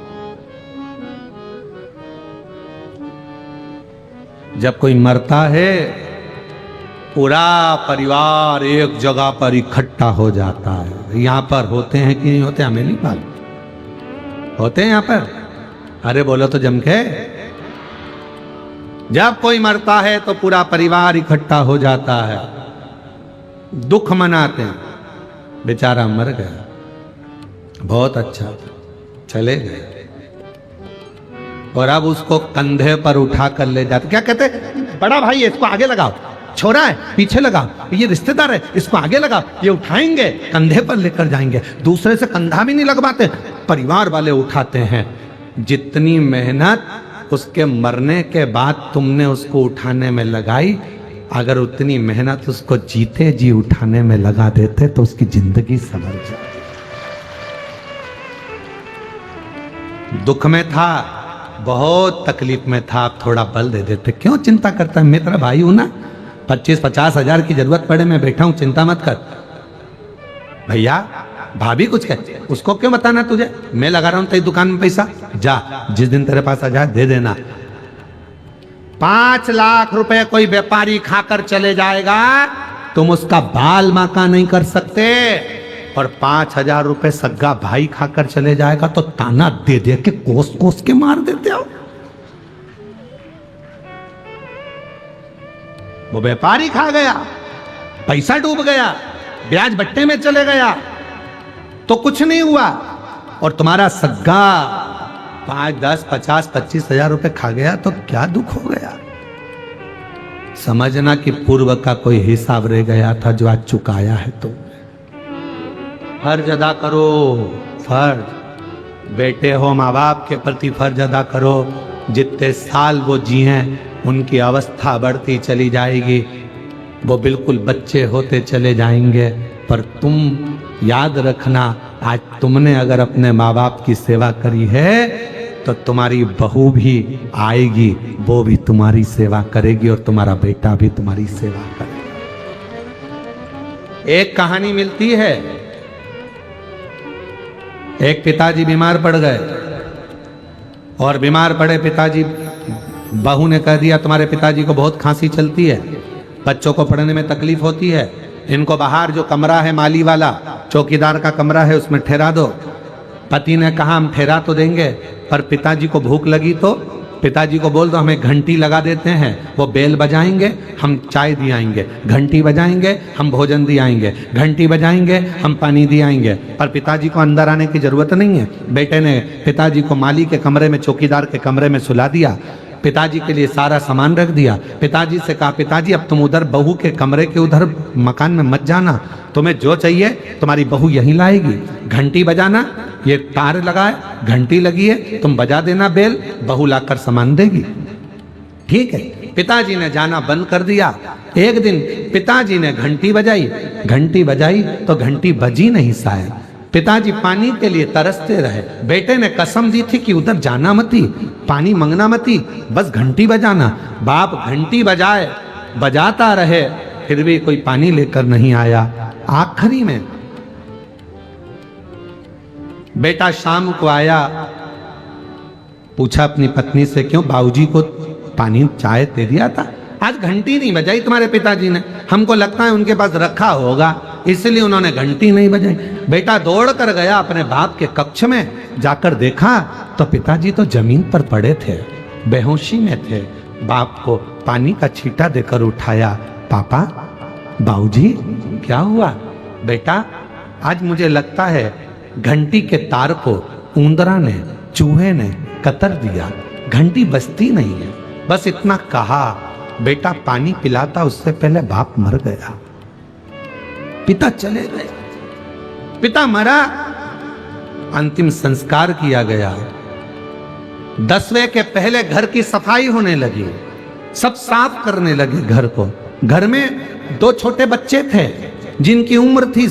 जब कोई मरता है पूरा परिवार एक जगह पर इकट्ठा हो जाता है। यहां पर होते हैं कि नहीं होते हमें नहीं मालूम, होते हैं यहां पर? अरे बोलो तो जम के। जब कोई मरता है तो पूरा परिवार इकट्ठा हो जाता है, दुख मनाते हैं, बेचारा मर गया, बहुत अच्छा, चले गए, और अब उसको कंधे पर उठा कर ले जाते। क्या कहते? बड़ा भाई है, इसको आगे लगाओ, छोरा है पीछे लगाओ, ये रिश्तेदार है इसको आगे लगाओ, ये उठाएंगे, कंधे पर लेकर जाएंगे। दूसरे से कंधा भी नहीं लगवाते, परिवार वाले उठाते हैं। जितनी मेहनत उसके मरने के बाद तुमने उसको उठाने में लगाई, अगर उतनी मेहनत उसको जीते जी उठाने में लगा देते तो उसकी जिंदगी संभल जाती। दुख में था, बहुत तकलीफ में था, आप थोड़ा बल दे देते। क्यों चिंता करता है? मैं तेरा भाई हूं ना, 25-50 हजार की जरूरत पड़े मैं बैठा हूं, चिंता मत कर। भैया भाभी कुछ कहे, उसको क्यों बताना तुझे? मैं लगा रहा हूं तेरी दुकान में पैसा, जा जिस दिन तेरे पास आ जाए दे देना। 5 लाख रुपए कोई व्यापारी खाकर चले जाएगा, तुम उसका बाल बांका नहीं कर सकते, और 5,000 रुपए सग्गा भाई खाकर चले जाएगा तो ताना दे दे के कोस कोस के मार देते हो। वो व्यापारी खा गया, पैसा डूब गया, ब्याज बट्टे में चले गया तो कुछ नहीं हुआ, और तुम्हारा सग्गा 5, 10, 50, 25 हजार रुपए खा गया तो क्या दुख हो गया। समझना कि पूर्व का कोई हिसाब रह गया था जो आज चुकाया है। तो फर्ज अदा करो, फर्ज बेटे हो माँ बाप के प्रति फर्ज अदा करो। जितने साल वो जिए उनकी अवस्था बढ़ती चली जाएगी, वो बिल्कुल बच्चे होते चले जाएंगे। पर तुम याद रखना, आज तुमने अगर अपने माँ बाप की सेवा करी है तो तुम्हारी बहू भी आएगी, वो भी तुम्हारी सेवा करेगी, और तुम्हारा बेटा भी तुम्हारी सेवा करेगा। एक कहानी मिलती है, एक पिताजी बीमार पड़ गए, और बीमार पड़े पिताजी, बहू ने कह दिया तुम्हारे पिताजी को बहुत खांसी चलती है, बच्चों को पढ़ने में तकलीफ होती है, इनको बाहर जो कमरा है माली वाला चौकीदार का कमरा है उसमें ठहरा दो। पति ने कहा हम ठहरा तो देंगे, पर पिताजी को भूख लगी तो पिताजी को बोल दो हमें घंटी लगा देते हैं, वो बेल बजाएंगे हम चाय दी आएंगे, घंटी बजाएंगे हम भोजन दी आएंगे, घंटी बजाएंगे हम पानी दी आएंगे। पर पिताजी को अंदर आने की जरूरत नहीं है। बेटे ने पिताजी को माली के कमरे में, चौकीदार के कमरे में सुला दिया, पिताजी के लिए सारा सामान रख दिया। पिताजी से कहा पिताजी अब तुम उधर बहू के कमरे के उधर मकान में मत जाना, तुम्हें जो चाहिए तुम्हारी बहू यहीं लाएगी। घंटी बजाना, ये तार लगा है, घंटी लगी है, तुम बजा देना बेल, बहू लाकर सामान देगी। ठीक है, पिताजी ने जाना बंद कर दिया। एक दिन पिताजी ने घंटी बजाई तो घंटी बजी नहीं शायद। पिताजी पानी के लिए तरसते रहे। बेटे ने कसम दी थी कि उधर जाना मती, पानी मंगना मती, बस घंटी बजाना। बाप घंटी बजाता रहे, फिर भी कोई पानी लेकर नहीं आया। आखिरी में बेटा शाम को आया, पूछा अपनी पत्नी से क्यों बाबूजी को पानी चाय दे दिया था, आज घंटी नहीं बजाई तुम्हारे पिताजी ने, हमको लगता है उनके पास रखा होगा इसलिए उन्होंने घंटी नहीं बजाई। बेटा दौड़ कर गया अपने बाप के कक्ष में, जाकर देखा तो पिताजी तो जमीन पर पड़े थे, बेहोशी में थे। बाप को पानी का छींटा देकर उठाया, पापा बाबूजी क्या हुआ? बेटा आज मुझे लगता है घंटी के तार को ऊंदरा ने, चूहे ने कतर दिया, घंटी बजती नहीं है। बस इतना कहा, बेटा पानी पिलाता उससे पहले बाप मर गया। पिता चले गए, पिता मरा, अंतिम संस्कार किया गया। 10वें के पहले घर की सफाई होने लगी, सब साफ करने लगे घर को। घर में 2 छोटे बच्चे थे जिनकी उम्र थी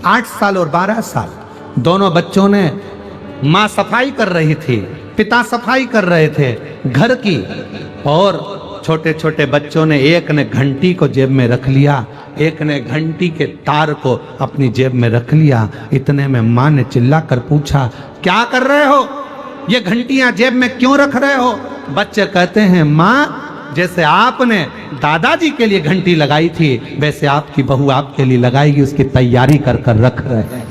8 साल और 12 साल। दोनों बच्चों ने, माँ सफाई कर रही थी, पिता सफाई कर रहे थे घर की, और छोटे छोटे बच्चों ने, एक ने घंटी को जेब में रख लिया, एक ने घंटी के तार को अपनी जेब में रख लिया। इतने में माँ ने चिल्लाकर पूछा क्या कर रहे हो, ये घंटियां जेब में क्यों रख रहे हो? बच्चे कहते हैं माँ जैसे आपने दादाजी के लिए घंटी लगाई थी वैसे आपकी बहू आपके लिए लगाएगी, उसकी तैयारी कर कर रख रहे हैं,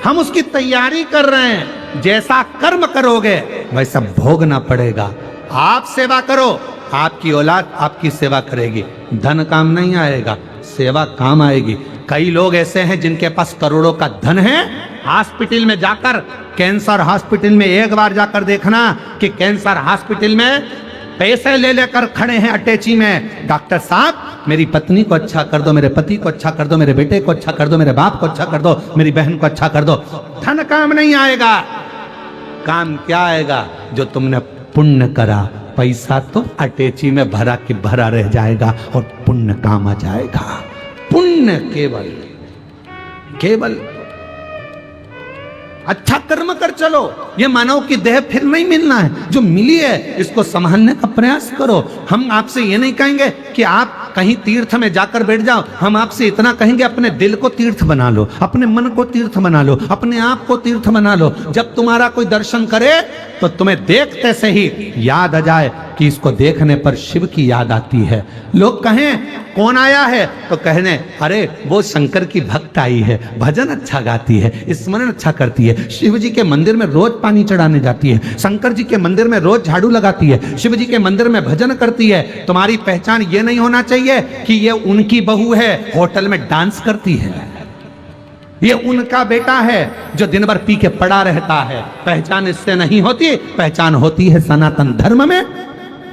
हम उसकी तैयारी कर रहे हैं, जैसा कर्म करोगे वैसा भोगना पड़ेगा। आप सेवा करो, आपकी औलाद आपकी सेवा करेगी। धन काम नहीं आएगा, सेवा काम आएगी। कई लोग ऐसे हैं जिनके पास करोड़ों का धन है, हॉस्पिटल में जाकर, कैंसर हॉस्पिटल में एक बार जाकर देखना कि कैंसर हॉस्पिटल में पैसे ले लेकर खड़े हैं अटैची में, डॉक्टर साहब मेरी पत्नी को अच्छा कर दो, मेरे पति को अच्छा कर दो, मेरे बेटे को अच्छा कर दो, मेरे बाप को अच्छा कर दो, मेरी बहन को अच्छा कर दो। धन काम नहीं आएगा, काम क्या आएगा? जो तुमने पुण्य करा। पैसा तो अटैची में भरा कि भरा रह जाएगा और पुण्य काम आ जाएगा। पुण्य केवल अच्छा कर्म कर चलो। ये मानव की देह फिर नहीं मिलना है, जो मिली है इसको संभालने का प्रयास करो। हम आपसे ये नहीं कहेंगे कि आप कहीं तीर्थ में जाकर बैठ जाओ, हम आपसे इतना कहेंगे अपने दिल को तीर्थ बना लो, अपने मन को तीर्थ बना लो, अपने आप को तीर्थ बना लो। जब तुम्हारा कोई दर्शन करे तो तुम्हें देखते से ही याद आ जाए कि इसको देखने पर शिव की याद आती है। लोग कहें कौन आया है तो कहने अरे वो शंकर की भक्त आई है, भजन अच्छा गाती है, स्मरण अच्छा करती है, शिव जी के मंदिर में रोज पानी चढ़ाने जाती है, शंकर जी के मंदिर में रोज झाड़ू लगाती है, शिव जी के मंदिर में भजन करती है। तुम्हारी पहचान ये नहीं होना चाहिए रही है कि ये उनकी बहू है, होटल में डांस करती है, ये उनका बेटा है जो दिन भर पी के पड़ा रहता है। पहचान इससे नहीं होती, पहचान होती है सनातन धर्म में।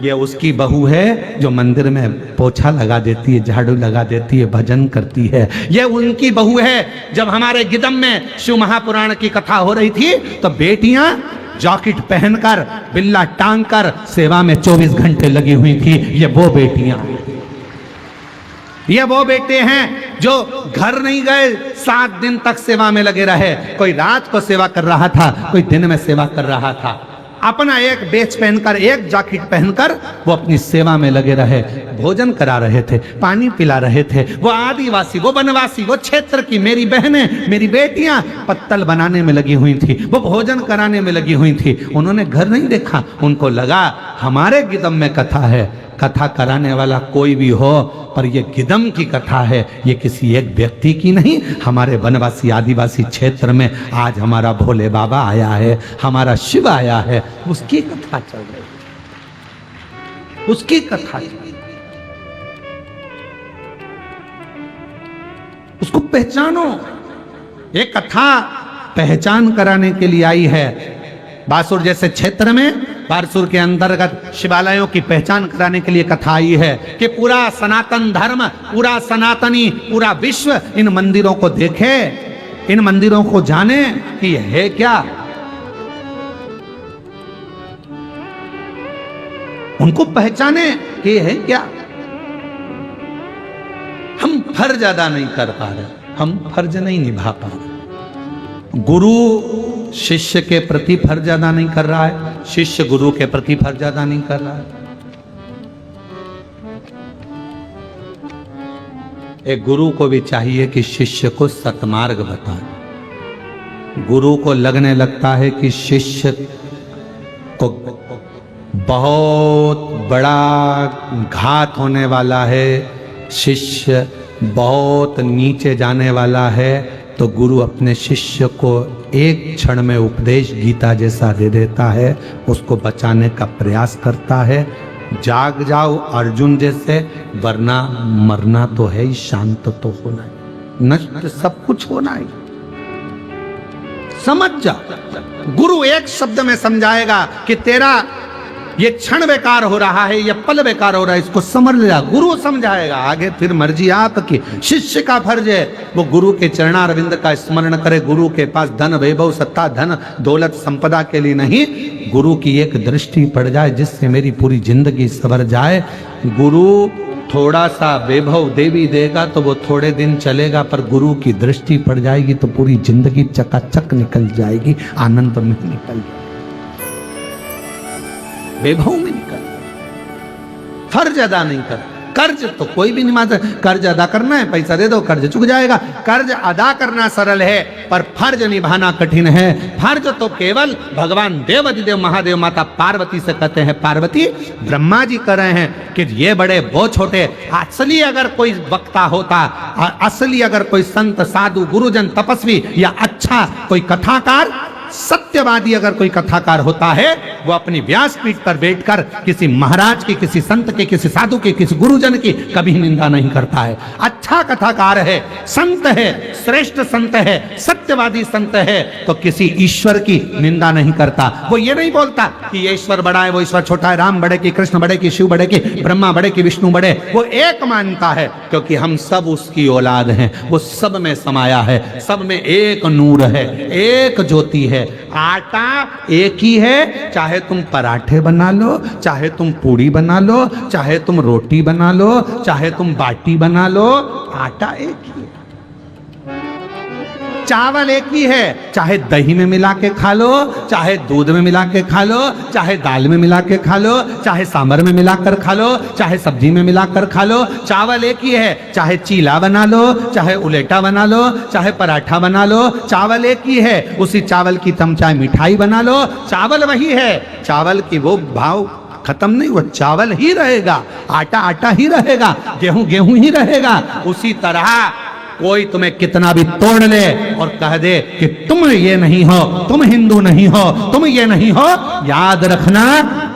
ये उसकी बहू है जो मंदिर में पोछा लगा देती है, झाड़ू लगा देती है, भजन करती है। ये उनकी बहू है। जब हमारे गिदम में शिव महापुराण की कथा हो रही थी तो बेटियां जैकेट पहनकर बिल्ला टांग कर सेवा में 24 घंटे लगी हुई थी। ये वो बेटियां, ये वो बेटे हैं जो घर नहीं गए, 7 दिन तक सेवा में लगे रहे। कोई रात को सेवा कर रहा था, कोई दिन में सेवा कर रहा था। अपना एक बेच पहनकर, एक जैकेट पहनकर वो अपनी सेवा में लगे रहे, भोजन करा रहे थे, पानी पिला रहे थे। वो आदिवासी, वो वनवासी, वो क्षेत्र की मेरी बहनें, मेरी बेटियां पत्तल बनाने में लगी हुई थी, वो भोजन कराने में लगी हुई थी। उन्होंने घर नहीं देखा, उनको लगा हमारे गिदम में कथा है। कथा कराने वाला कोई भी हो, पर ये गिदम की कथा है, ये किसी एक व्यक्ति की नहीं। हमारे वनवासी आदिवासी क्षेत्र में आज हमारा भोले बाबा आया है, हमारा शिव आया है, उसकी कथा चल रही है, उसकी कथा चल रही है। उसको पहचानो। ये कथा पहचान कराने के लिए आई है। बासुर जैसे क्षेत्र में, बारसूर के अंतर्गत शिवालयों की पहचान कराने के लिए कथा आई है कि पूरा सनातन धर्म, पूरा सनातनी, पूरा विश्व इन मंदिरों को देखे, इन मंदिरों को जाने कि यह है क्या। उनको पहचाने कि यह है क्या। हम फर्ज अदा नहीं कर पा रहे, हम फर्ज नहीं निभा पा रहे। गुरु शिष्य के प्रति फर्ज अदा नहीं कर रहा है, शिष्य गुरु के प्रति फर्ज अदा नहीं कर रहा है। एक गुरु को भी चाहिए कि शिष्य को सतमार्ग बताए। गुरु को लगने लगता है कि शिष्य को बहुत बड़ा घात होने वाला है, शिष्य बहुत नीचे जाने वाला है, तो गुरु अपने शिष्य को एक क्षण में उपदेश गीता जैसा दे देता है, उसको बचाने का प्रयास करता है। जाग जाओ अर्जुन जैसे, वरना मरना तो है ही, शांत तो होना ही, नष्ट सब कुछ होना ही। समझ जाओ। गुरु एक शब्द में समझाएगा कि तेरा ये क्षण बेकार हो रहा है, ये पल बेकार हो रहा है, इसको समझ ले। गुरु समझाएगा, आगे फिर मर्जी आपकी। शिष्य का फर्ज है वो गुरु के चरणारविंद का स्मरण करे। गुरु के पास धन वैभव सत्ता धन दौलत संपदा के लिए नहीं, गुरु की एक दृष्टि पड़ जाए जिससे मेरी पूरी जिंदगी सवर जाए। गुरु थोड़ा सा वैभव देवी देगा तो वो थोड़े दिन चलेगा, पर गुरु की दृष्टि पड़ जाएगी तो पूरी जिंदगी चकाचक निकल जाएगी, आनंद में निकल जाएगी, वैभव में निकल। फर्ज अदा नहीं कर। कर्ज तो कोई भी नहीं मानता। कर्ज अदा करना है, पैसा दे दो, कर्ज चुक जाएगा। कर्ज अदा करना सरल है, पर फर्ज निभाना कठिन है। फर्ज तो केवल भगवान देव अधिदेव महादेव माता पार्वती से कहते हैं। पार्वती ब्रह्मा जी कर रहे हैं कि ये बड़े वो छोटे। असली अगर कोई वक्ता होता, असली अगर कोई संत साधु गुरुजन तपस्वी या अच्छा कोई कथाकार सत्यवादी अगर कोई कथाकार होता है, वो अपनी व्यासपीठ पर बैठकर किसी महाराज की, किसी संत के, किसी साधु के, किसी गुरुजन की कभी निंदा नहीं करता है। अच्छा कथाकार है, संत है, श्रेष्ठ संत है, सत्यवादी संत है, तो किसी ईश्वर की निंदा नहीं करता। वो ये नहीं बोलता कि ये ईश्वर बड़ा है, वो ईश्वर छोटा है, राम बड़े की, कृष्ण बड़े की, शिव बड़े की, ब्रह्मा बड़े की, विष्णु बड़े। वो एक मानता है क्योंकि हम सब उसकी औलाद हैं। वो सब में समाया है, सब में एक नूर है, एक ज्योति है। आटा एक ही है, चाहे तुम पराठे बना लो, चाहे तुम पूड़ी बना लो, चाहे तुम रोटी बना लो, चाहे तुम बाटी बना लो, आटा एक ही है। चावल एक ही है, चाहे दही में मिला के खा लो, चाहे दूध में मिला के खा लो, चाहे दाल में मिला के खा लो, चाहे सांभर में मिलाकर खा लो, चाहे सब्जी में मिलाकर खा लो, चावल एक ही है। चाहे चीला बना लो, चाहे उलेटा बना लो, चाहे पराठा बना लो, चावल एक ही है। उसी चावल की तुम चाहे मिठाई बना लो, चावल वही है। चावल की वो भाव खत्म नहीं, वो चावल ही रहेगा, आटा आटा ही रहेगा, गेहूं गेहूं ही रहेगा। उसी तरह कोई तुम्हें कितना भी तोड़ ले और कह दे कि तुम ये नहीं हो, तुम हिंदू नहीं हो, तुम ये नहीं हो, याद रखना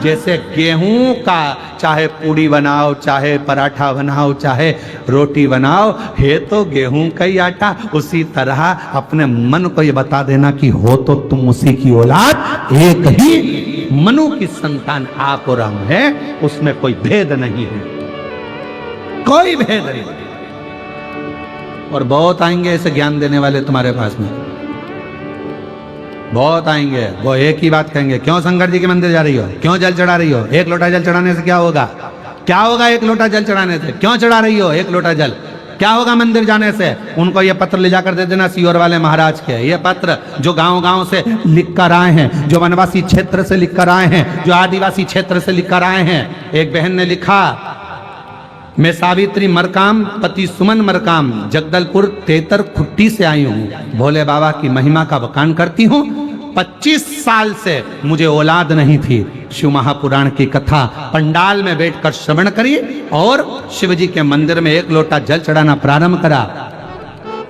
जैसे गेहूं का चाहे पूड़ी बनाओ, चाहे पराठा बनाओ, चाहे रोटी बनाओ, है तो गेहूं का ही आटा। उसी तरह अपने मन को ये बता देना कि हो तो तुम उसी की औलाद, एक ही मनु की संतान आप और हम है, उसमें कोई भेद नहीं है, कोई भेद नहीं। और बहुत आएंगे ऐसे ज्ञान देने वाले तुम्हारे पास में, बहुत आएंगे। वो एक ही बात कहेंगे, क्यों शंकर जी के मंदिर जा रही हो, क्यों जल चढ़ा रही हो, एक लोटा जल चढ़ाने से क्या होगा, क्या होगा एक लोटा जल चढ़ाने से, क्यों चढ़ा रही हो एक लोटा जल, क्या होगा मंदिर जाने से। उनको ये पत्र ले जाकर दे देना सीहोर वाले महाराज के, ये पत्र जो गांव-गांव से लिख कर आए हैं, जो वनवासी क्षेत्र से लिख कर आए हैं, जो आदिवासी क्षेत्र से लिख कर आए हैं। एक बहन ने लिखा, मैं सावित्री मरकाम पति सुमन मरकाम जगदलपुर तेतर खुट्टी से आई हूँ, भोले बाबा की महिमा का बखान करती हूँ। 25 साल से मुझे औलाद नहीं थी। शिव महापुराण की कथा पंडाल में बैठकर श्रवण करी और शिव जी के मंदिर में एक लोटा जल चढ़ाना प्रारंभ करा।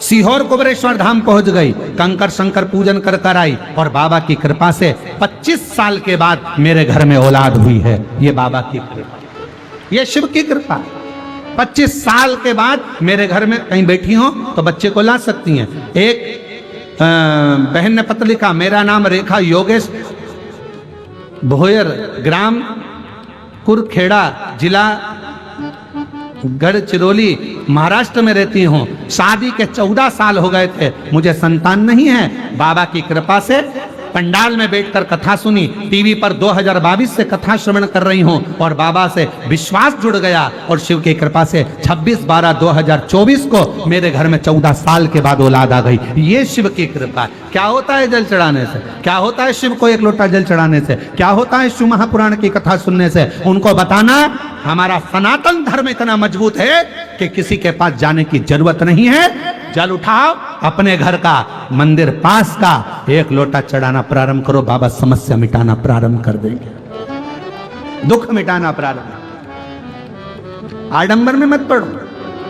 सीहोर कुबरेश्वर धाम पहुंच गई, कंकर शंकर पूजन कर कर आई और बाबा की कृपा से 25 साल के बाद मेरे घर में औलाद हुई है। ये बाबा की कृपा, ये शिव की कृपा। 25 साल के बाद मेरे घर में कहीं बैठी हो तो बच्चे को ला सकती हैं। एक बहन ने पत्र लिखा, मेरा नाम रेखा योगेश भोयर, ग्राम कुरखेड़ा, जिला गढ़चिरौली, महाराष्ट्र में रहती हूँ। शादी के 14 साल हो गए थे, मुझे संतान नहीं है। बाबा की कृपा से पंडाल में बैठकर कथा सुनी, टीवी पर 2022 से कथा श्रवण कर रही हूँ और बाबा से विश्वास जुड़ गया और शिव की कृपा से 26/12/2024 को मेरे घर में 14 साल के बाद औलाद आ गई। ये शिव की कृपा। क्या होता है जल चढ़ाने से, क्या होता है शिव को एक लोटा जल चढ़ाने से, क्या होता है शिव महापुराण की कथा सुनने से। उनको बताना हमारा सनातन धर्म इतना मजबूत है कि किसी के पास जाने की जरूरत नहीं है। जल उठाओ, अपने घर का, मंदिर पास का, एक लोटा चढ़ाना प्रारंभ करो, बाबा समस्या मिटाना प्रारंभ कर देंगे, दुख मिटाना प्रारंभ। आडंबर में मत पड़ो,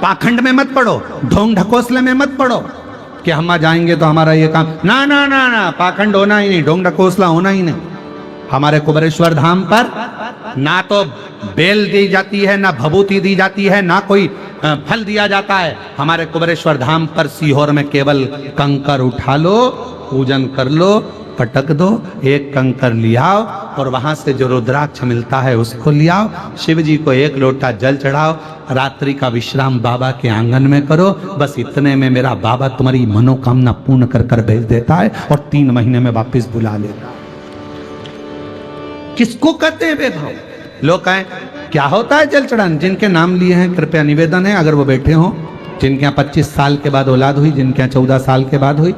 पाखंड में मत पड़ो, ढोंग ढकोसले में मत पड़ो कि हम जाएंगे तो हमारा ये काम। ना ना ना ना, पाखंड होना ही नहीं, ढोंग ढकोसला होना ही नहीं। हमारे कुबरेश्वर धाम पर ना तो बेल दी जाती है, ना भभूति दी जाती है, ना कोई फल दिया जाता है। हमारे कुबरेश्वर धाम पर सीहोर में केवल कंकर उठा लो, पूजन कर लो, पटक दो, एक कंकर लियाओ और वहां से जो रुद्राक्ष मिलता है उसको लियाओ, शिव जी को एक लोटा जल चढ़ाओ, रात्रि का विश्राम बाबा के आंगन में करो। बस इतने में मेरा बाबा तुम्हारी मनोकामना पूर्ण कर कर भेज देता है और 3 महीने में वापिस बुला लेता है। किसको कहते हैं बेभाव? लोग कहें क्या होता है जल चढ़ाने? जिनके नाम लिए हैं कृपया निवेदन है, अगर वो बैठे हों, जिनके यहाँ 25 साल के बाद औलाद हुई, जिनके यहाँ 14 साल के बाद हुई,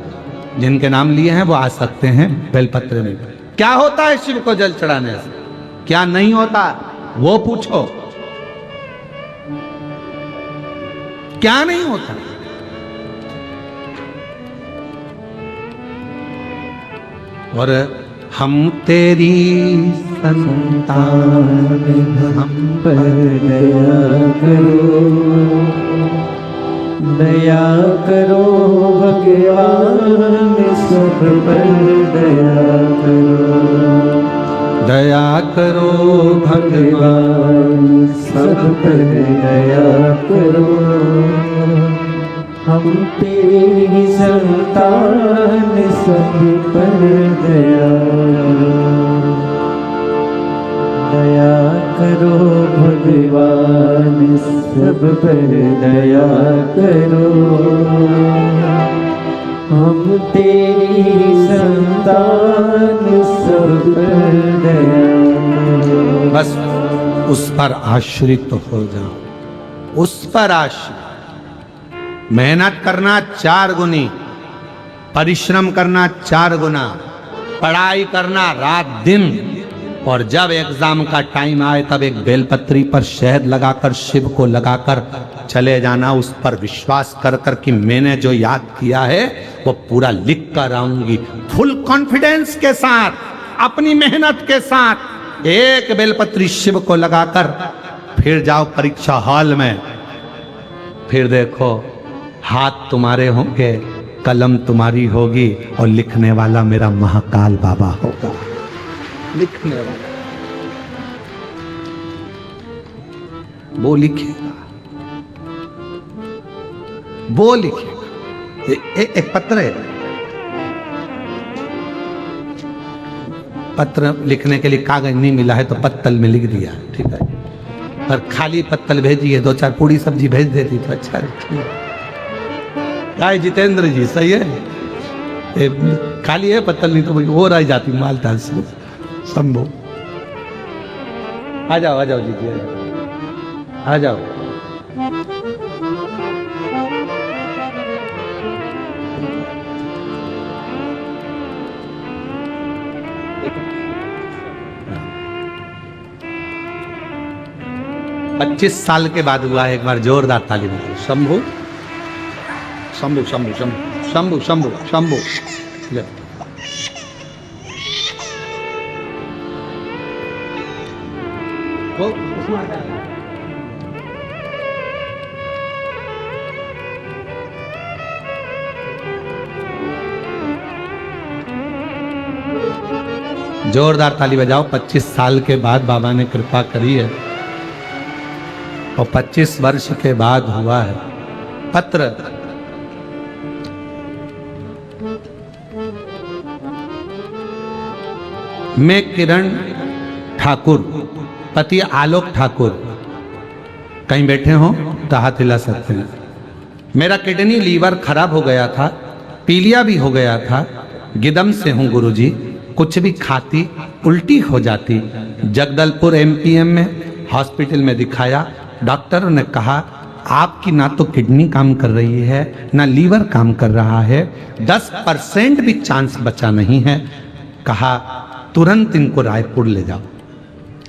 जिनके नाम लिए हैं वो आ सकते हैं बेलपत्र में। क्या होता है शिव को जल चढ़ाने से, क्या नहीं होता वो पूछो, क्या नहीं होता। और हम तेरी संतान, हम पर दया करो, दया करो भगवान, सब पर दया करो, दया करो भगवान, सब पर दया करो। हम तेरी संतान, सब पर दया करो, दया करो भगवान, सब पर दया करो। हम तेरी संतान, सब पर दया करो। बस उस पर आश्रित हो जाओ, उस पर आश्रित। मेहनत करना 4 गुनी, परिश्रम करना 4 गुना, पढ़ाई करना रात दिन, और जब एग्जाम का टाइम आए तब एक बेलपत्री पर शहद लगाकर शिव को लगाकर चले जाना, उस पर विश्वास कर कर कि मैंने जो याद किया है वो पूरा लिख कर आऊंगी। फुल कॉन्फिडेंस के साथ, अपनी मेहनत के साथ एक बेलपत्री शिव को लगाकर फिर जाओ परीक्षा हॉल में। फिर देखो हाथ तुम्हारे होंगे, कलम तुम्हारी होगी और लिखने वाला मेरा महाकाल बाबा होगा। लिखने वाला वो लिखेगा, वो लिखेगा। एक पत्र है, पत्र लिखने के लिए कागज नहीं मिला है तो पत्तल में लिख दिया, ठीक है। पर खाली पत्तल भेजिए, 2-4 पूड़ी सब्जी भेज देती तो अच्छा रहता। क्या है जितेंद्र जी, सही है? खाली है पत्तल, नहीं तो भाई और आ जाती मालदार से संभव। आ जाओ जी, आ जाओ। पच्चीस साल के बाद हुआ, एक बार जोरदार ताली बजाओ। शंभू शंभू शंभू शंभू शंभू शंभू शंभू। जोरदार ताली बजाओ। 25 साल के बाद बाबा ने कृपा करी है और 25 वर्ष के बाद हुआ है। पत्र मैं किरण ठाकुर, पति आलोक ठाकुर, कहीं बैठे हो तो हाथ हिला सकते हैं। मेरा किडनी लीवर खराब हो गया था, पीलिया भी हो गया था। गिदम से हूं गुरुजी, कुछ भी खाती उल्टी हो जाती। जगदलपुर एमपीएम में हॉस्पिटल में दिखाया, डॉक्टरों ने कहा आपकी ना तो किडनी काम कर रही है ना लीवर काम कर रहा है, 10% भी चांस बचा नहीं है। कहा तुरंत इनको रायपुर ले जाओ।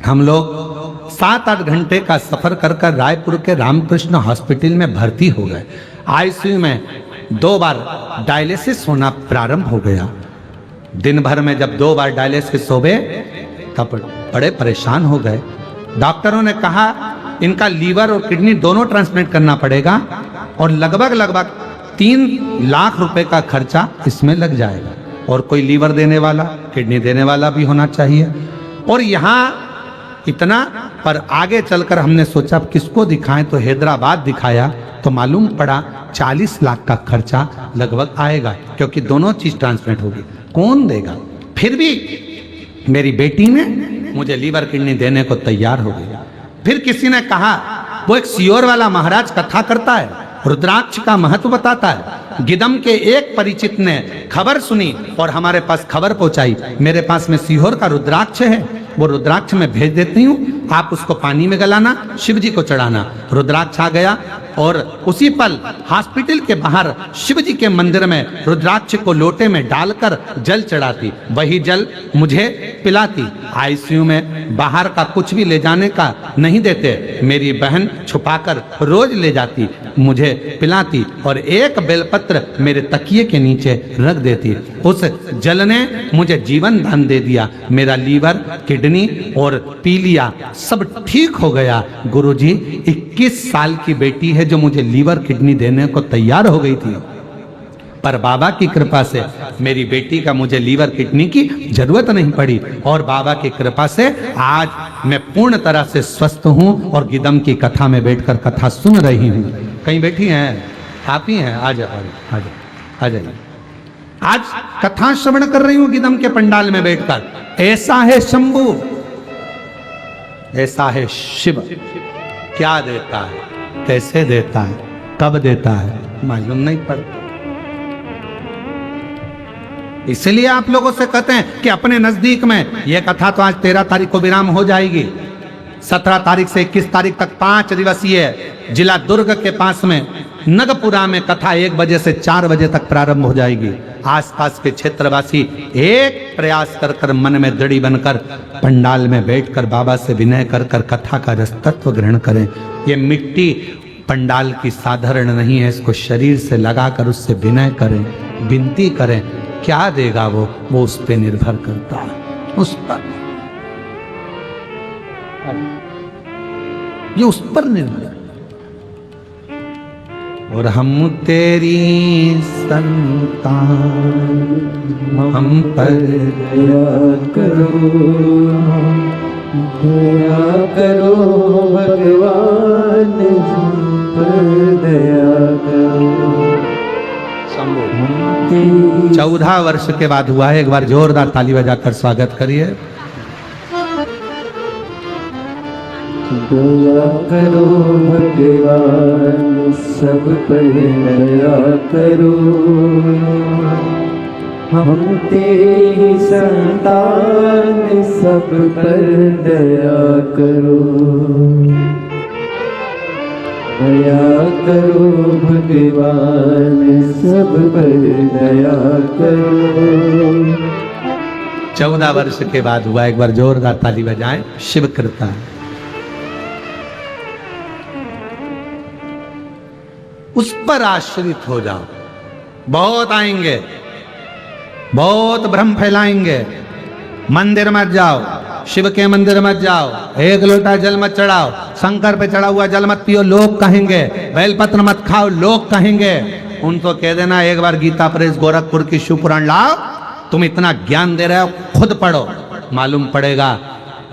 हम लोग 7-8 घंटे का सफर कर कर रायपुर के रामकृष्ण हॉस्पिटल में भर्ती हो गए। आईसीयू में 2 बार डायलिसिस होना प्रारंभ हो गया। दिन भर में जब 2 बार डायलिसिस हो गए तब बड़े परेशान हो गए। डॉक्टरों ने कहा इनका लीवर और किडनी दोनों ट्रांसप्लांट करना पड़ेगा और लगभग 3 लाख रुपए का खर्चा इसमें लग जाएगा। और कोई लीवर देने वाला, किडनी देने वाला भी होना चाहिए। और यहाँ इतना, पर आगे चलकर हमने सोचा किसको दिखाएं, तो हैदराबाद दिखाया तो मालूम पड़ा 40 लाख का खर्चा लगभग आएगा, क्योंकि दोनों चीज ट्रांसप्लांट होगी। कौन देगा? फिर भी मेरी बेटी ने मुझे लीवर किडनी देने को तैयार हो गई। फिर किसी ने कहा वो एक सियोर वाला महाराज कथा करता है, रुद्राक्ष का महत्व बताता है। गिदम के एक परिचित ने खबर सुनी और हमारे पास खबर पहुंचाई, मेरे पास में सीहोर का रुद्राक्ष है, वो रुद्राक्ष मैं भेज देती हूँ, आप उसको पानी में गलाना, शिव जी को चढ़ाना। रुद्राक्ष आ गया और उसी पल हॉस्पिटल के बाहर शिव जी के मंदिर में रुद्राक्ष को लोटे में डालकर जल चढ़ाती, वही जल मुझे पिलाती। आईसीयू में बाहर का कुछ भी ले जाने का नहीं देते, मेरी बहन छुपाकर रोज ले जाती, मुझे पिलाती और एक बेलपत्र मेरे तकिए के नीचे रख देती। उस जल ने मुझे जीवन दान दे दिया। मेरा लीवर, किडनी और पीलिया सब ठीक हो गया। गुरुजी 21 साल की बेटी है जो मुझे लीवर किडनी देने को तैयार हो गई थी, पर बाबा की कृपा से मेरी बेटी का मुझे लीवर किडनी की जरूरत नहीं पड़ी और बाबा की कृपा से आज मैं पूर्ण तरह से स्वस्थ हूं और गिदम की कथा में बैठकर कथा सुन रही हूं। कहीं बैठी हैं? आप ही हैं? आ जाओ आ जाइए। आज कथा श्रवण कर रही हूं गिदम के पंडाल में बैठकर। ऐसा है शंभू, ऐसा है शिव। क्या देता है, कैसे देता है, कब देता है मालूम नहीं पड़ता। इसलिए आप लोगों से कहते हैं कि अपने नजदीक में यह कथा तो आज 13 तारीख को विराम हो जाएगी। 17 तारीख से 21 तारीख तक 5 दिवसीय जिला दुर्ग के पास में नगपुरा में कथा 1 बजे से 4 बजे तक प्रारंभ हो जाएगी। आसपास के क्षेत्रवासी एक प्रयास कर कर मन में दृढ़ बनकर पंडाल में बैठकर बाबा से विनय कर कर कथा का रस तत्व ग्रहण करें। ये मिट्टी पंडाल की साधारण नहीं है, इसको शरीर से लगाकर उससे विनय करें, विनती करें। क्या देगा वो उस पर निर्भर करता है, उस पर, ये उस पर निर्भर। और हम तेरी संतान, हम पर दया करो, दया करो भगवान हम पर दया करो। 14 वर्ष के बाद हुआ है। एक बार जोरदार ताली बजाकर स्वागत करिए। दया करो भगवान सब पर दया करो, हम तेरी संतान सब पर दया करो। दया करो भगवान सब पर दया करो। 14 वर्ष के बाद हुआ। एक बार जोरदार ताली बजाएं। शिव कृपा। उस पर आश्रित हो जाओ। बहुत आएंगे, बहुत भ्रम फैलाएंगे। मंदिर मत जाओ, शिव के मंदिर मत जाओ, एक लोटा जल मत चढ़ाओ, शंकर पे चढ़ा हुआ जल मत पियो, लोग कहेंगे। बेलपत्र मत खाओ, लोग कहेंगे। उनको कह देना एक बार गीता प्रेस गोरखपुर की शिव पुराण लाओ। तुम इतना ज्ञान दे रहे हो, खुद पढ़ो, मालूम पड़ेगा।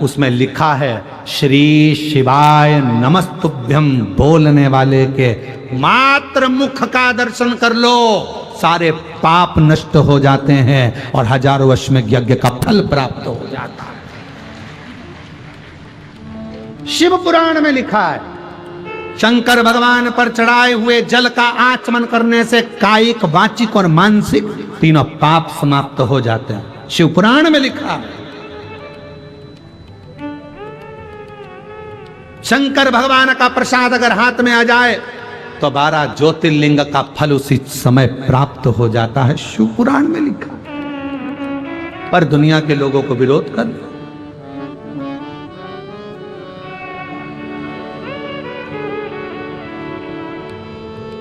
उसमें लिखा है श्री शिवाय नमस्तुभ्यम बोलने वाले के मात्र मुख का दर्शन कर लो, सारे पाप नष्ट हो जाते हैं और हजारों वर्ष में यज्ञ का फल प्राप्त हो जाता है। शिव पुराण में लिखा है शंकर भगवान पर चढ़ाए हुए जल का आचमन करने से कायिक, वाचिक और मानसिक तीनों पाप समाप्त हो जाते हैं। शिव पुराण में लिखा है। शंकर भगवान का प्रसाद अगर हाथ में आ जाए तो 12 ज्योतिर्लिंग का फल उसी समय प्राप्त हो जाता है। शिव पुराण में लिखा। पर दुनिया के लोगों को विरोध कर दो।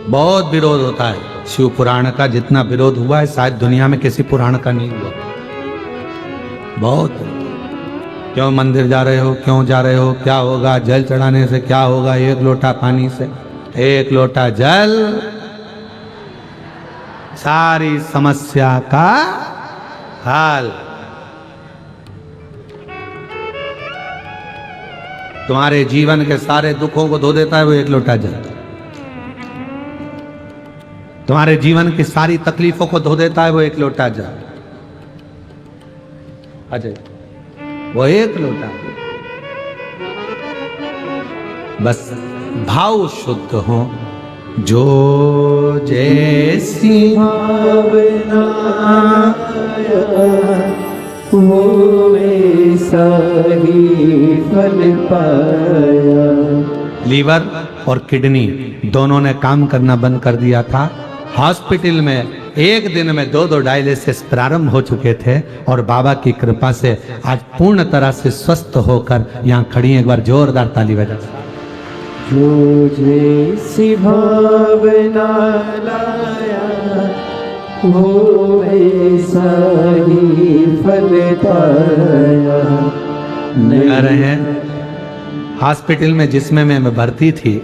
बहुत विरोध होता है शिव पुराण का। जितना विरोध हुआ है शायद दुनिया में किसी पुराण का नहीं हुआ। बहुत। क्यों मंदिर जा रहे हो, क्यों जा रहे हो, क्या होगा, जल चढ़ाने से क्या होगा, एक लोटा पानी से, एक लोटा जल सारी समस्या का हल। तुम्हारे जीवन के सारे दुखों को धो देता है वो एक लोटा जल। तुम्हारे जीवन की सारी तकलीफों को धो देता है वो एक लोटा जल। अजय, वो एक लोटा। बस भाव शुद्ध हो, जो जैसी भावना वो वैसा ही फल पाया। लीवर और किडनी दोनों ने काम करना बंद कर दिया था। हॉस्पिटल में एक दिन में 2 डायलिसिस प्रारंभ हो चुके थे और बाबा की कृपा से आज पूर्ण तरह से स्वस्थ होकर यहाँ खड़ी हैं। एक बार जोरदार ताली बजा। जो जैसी भावना लाया वो वैसा ही फल पाया। आ रहे हैं हॉस्पिटल में जिसमें मैं भर्ती थी,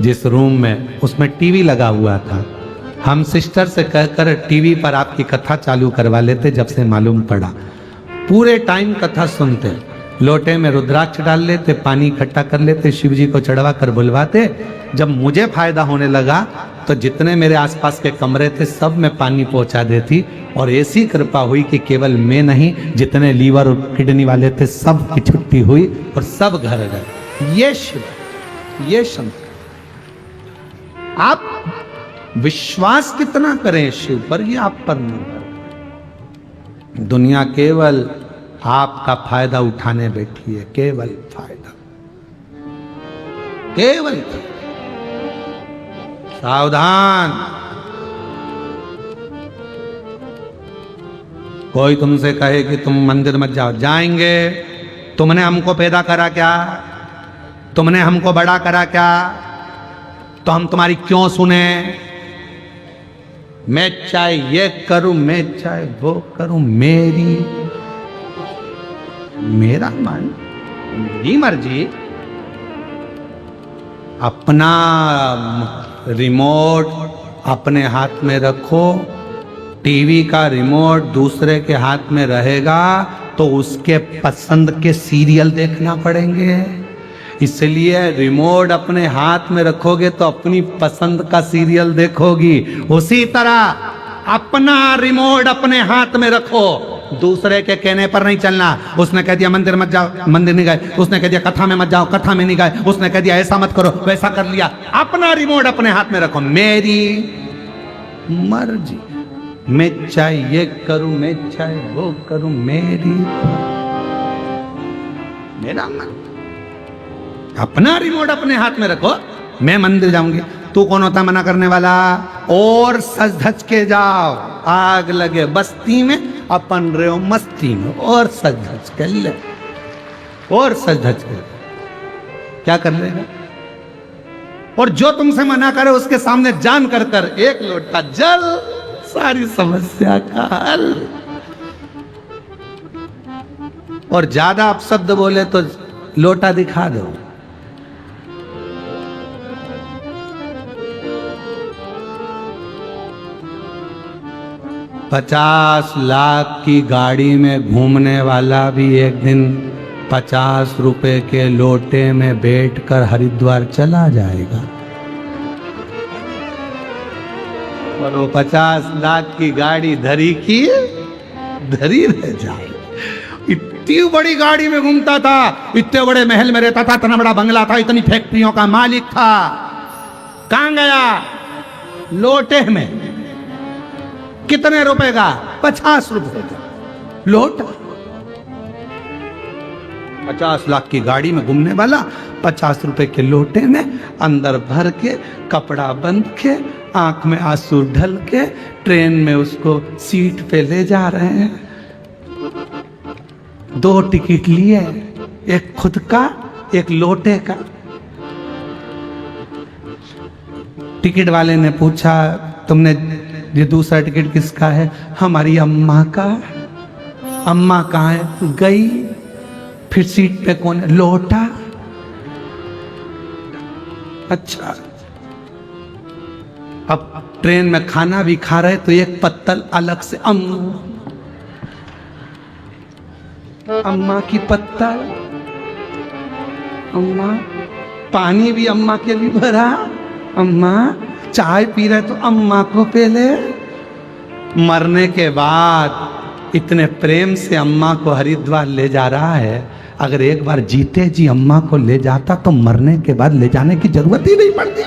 जिस रूम में, उसमें टीवी लगा हुआ था। हम सिस्टर से कहकर टीवी पर आपकी कथा चालू करवा लेते। जब से मालूम पड़ा पूरे टाइम कथा सुनते, लोटे में रुद्राक्ष डाल लेते, पानी इकट्ठा कर लेते, शिव जी को चढ़वा कर बुलवाते। जब मुझे फायदा होने लगा तो जितने मेरे आसपास के कमरे थे सब में पानी पहुंचा देती और ऐसी कृपा हुई कि केवल मैं नहीं, जितने लीवर और किडनी वाले थे सब की छुट्टी हुई और सब घर गए। ये शिव, ये शंकर। आप विश्वास कितना करें शिव पर, ये आप पर निर्भर। दुनिया केवल आपका फायदा उठाने बैठी है, केवल फायदा, केवल। सावधान। कोई तुमसे कहे कि तुम मंदिर मत जाओ, जाएंगे। तुमने हमको पैदा करा क्या? तुमने हमको बड़ा करा क्या? तो हम तुम्हारी क्यों सुने? मैं चाहे ये करूं, मैं चाहे वो करूं, मेरा मन, मेरी मर्जी। अपना रिमोट अपने हाथ में रखो। टीवी का रिमोट दूसरे के हाथ में रहेगा तो उसके पसंद के सीरियल देखना पड़ेंगे। इसलिए रिमोट अपने हाथ में रखोगे तो अपनी पसंद का सीरियल देखोगी। उसी तरह अपना रिमोट अपने हाथ में रखो, दूसरे के कहने पर नहीं चलना। उसने कह दिया मंदिर मत जाओ, मंदिर नहीं गए। उसने कह दिया कथा में मत जाओ, कथा में नहीं गए। उसने कह दिया ऐसा मत करो, वैसा कर लिया। अपना रिमोट अपने हाथ में रखो। मेरी मर्जी, मैं चाहे ये करूं, मैं चाहे वो करूं, मेरा मन। अपना रिमोट अपने हाथ में रखो। मैं मंदिर जाऊंगी, तू कौन होता मना करने वाला? और सज धज के जाओ, आग लगे बस्ती में, अपन रहे हो मस्ती में, और सज धज के ले, और सज धज के क्या कर लेगा? और जो तुमसे मना करे उसके सामने जान कर कर एक लोटा जल, सारी समस्या का हल। और ज्यादा अपशब्द बोले तो लोटा दिखा दो। ₹50 लाख की गाड़ी में घूमने वाला भी एक दिन ₹50 के लोटे में बैठकर हरिद्वार चला जाएगा। और वो 50 लाख की गाड़ी धरी की धरी रह जाएगी। इतनी बड़ी गाड़ी में घूमता था, इतने बड़े महल में रहता था, इतना बड़ा बंगला था, इतनी फैक्ट्रियों का मालिक था। कहां गया? लोटे में। कितने रुपए का? ₹50 का लोटा। 50 लाख की गाड़ी में घूमने वाला ₹50 के लोटे में अंदर भर के, कपड़ा बंद के, आंख में आंसू ढल के, ट्रेन में उसको सीट पे ले जा रहे हैं। 2 टिकट लिए, एक खुद का, एक लोटे का। टिकट वाले ने पूछा, तुमने ये दूसरा टिकट किसका है? हमारी अम्मा का। अम्मा कहाँ है? गई। फिर सीट पे कौन है? लोटा। अच्छा, अब ट्रेन में खाना भी खा रहे तो एक पत्तल अलग से अम्मा की पत्तल। अम्मा पानी भी अम्मा के लिए भरा। अम्मा चाय पी रहे तो अम्मा को पहले। मरने के बाद इतने प्रेम से अम्मा को हरिद्वार ले जा रहा है। अगर एक बार जीते जी अम्मा को ले जाता तो मरने के बाद ले जाने की जरूरत ही नहीं पड़ती।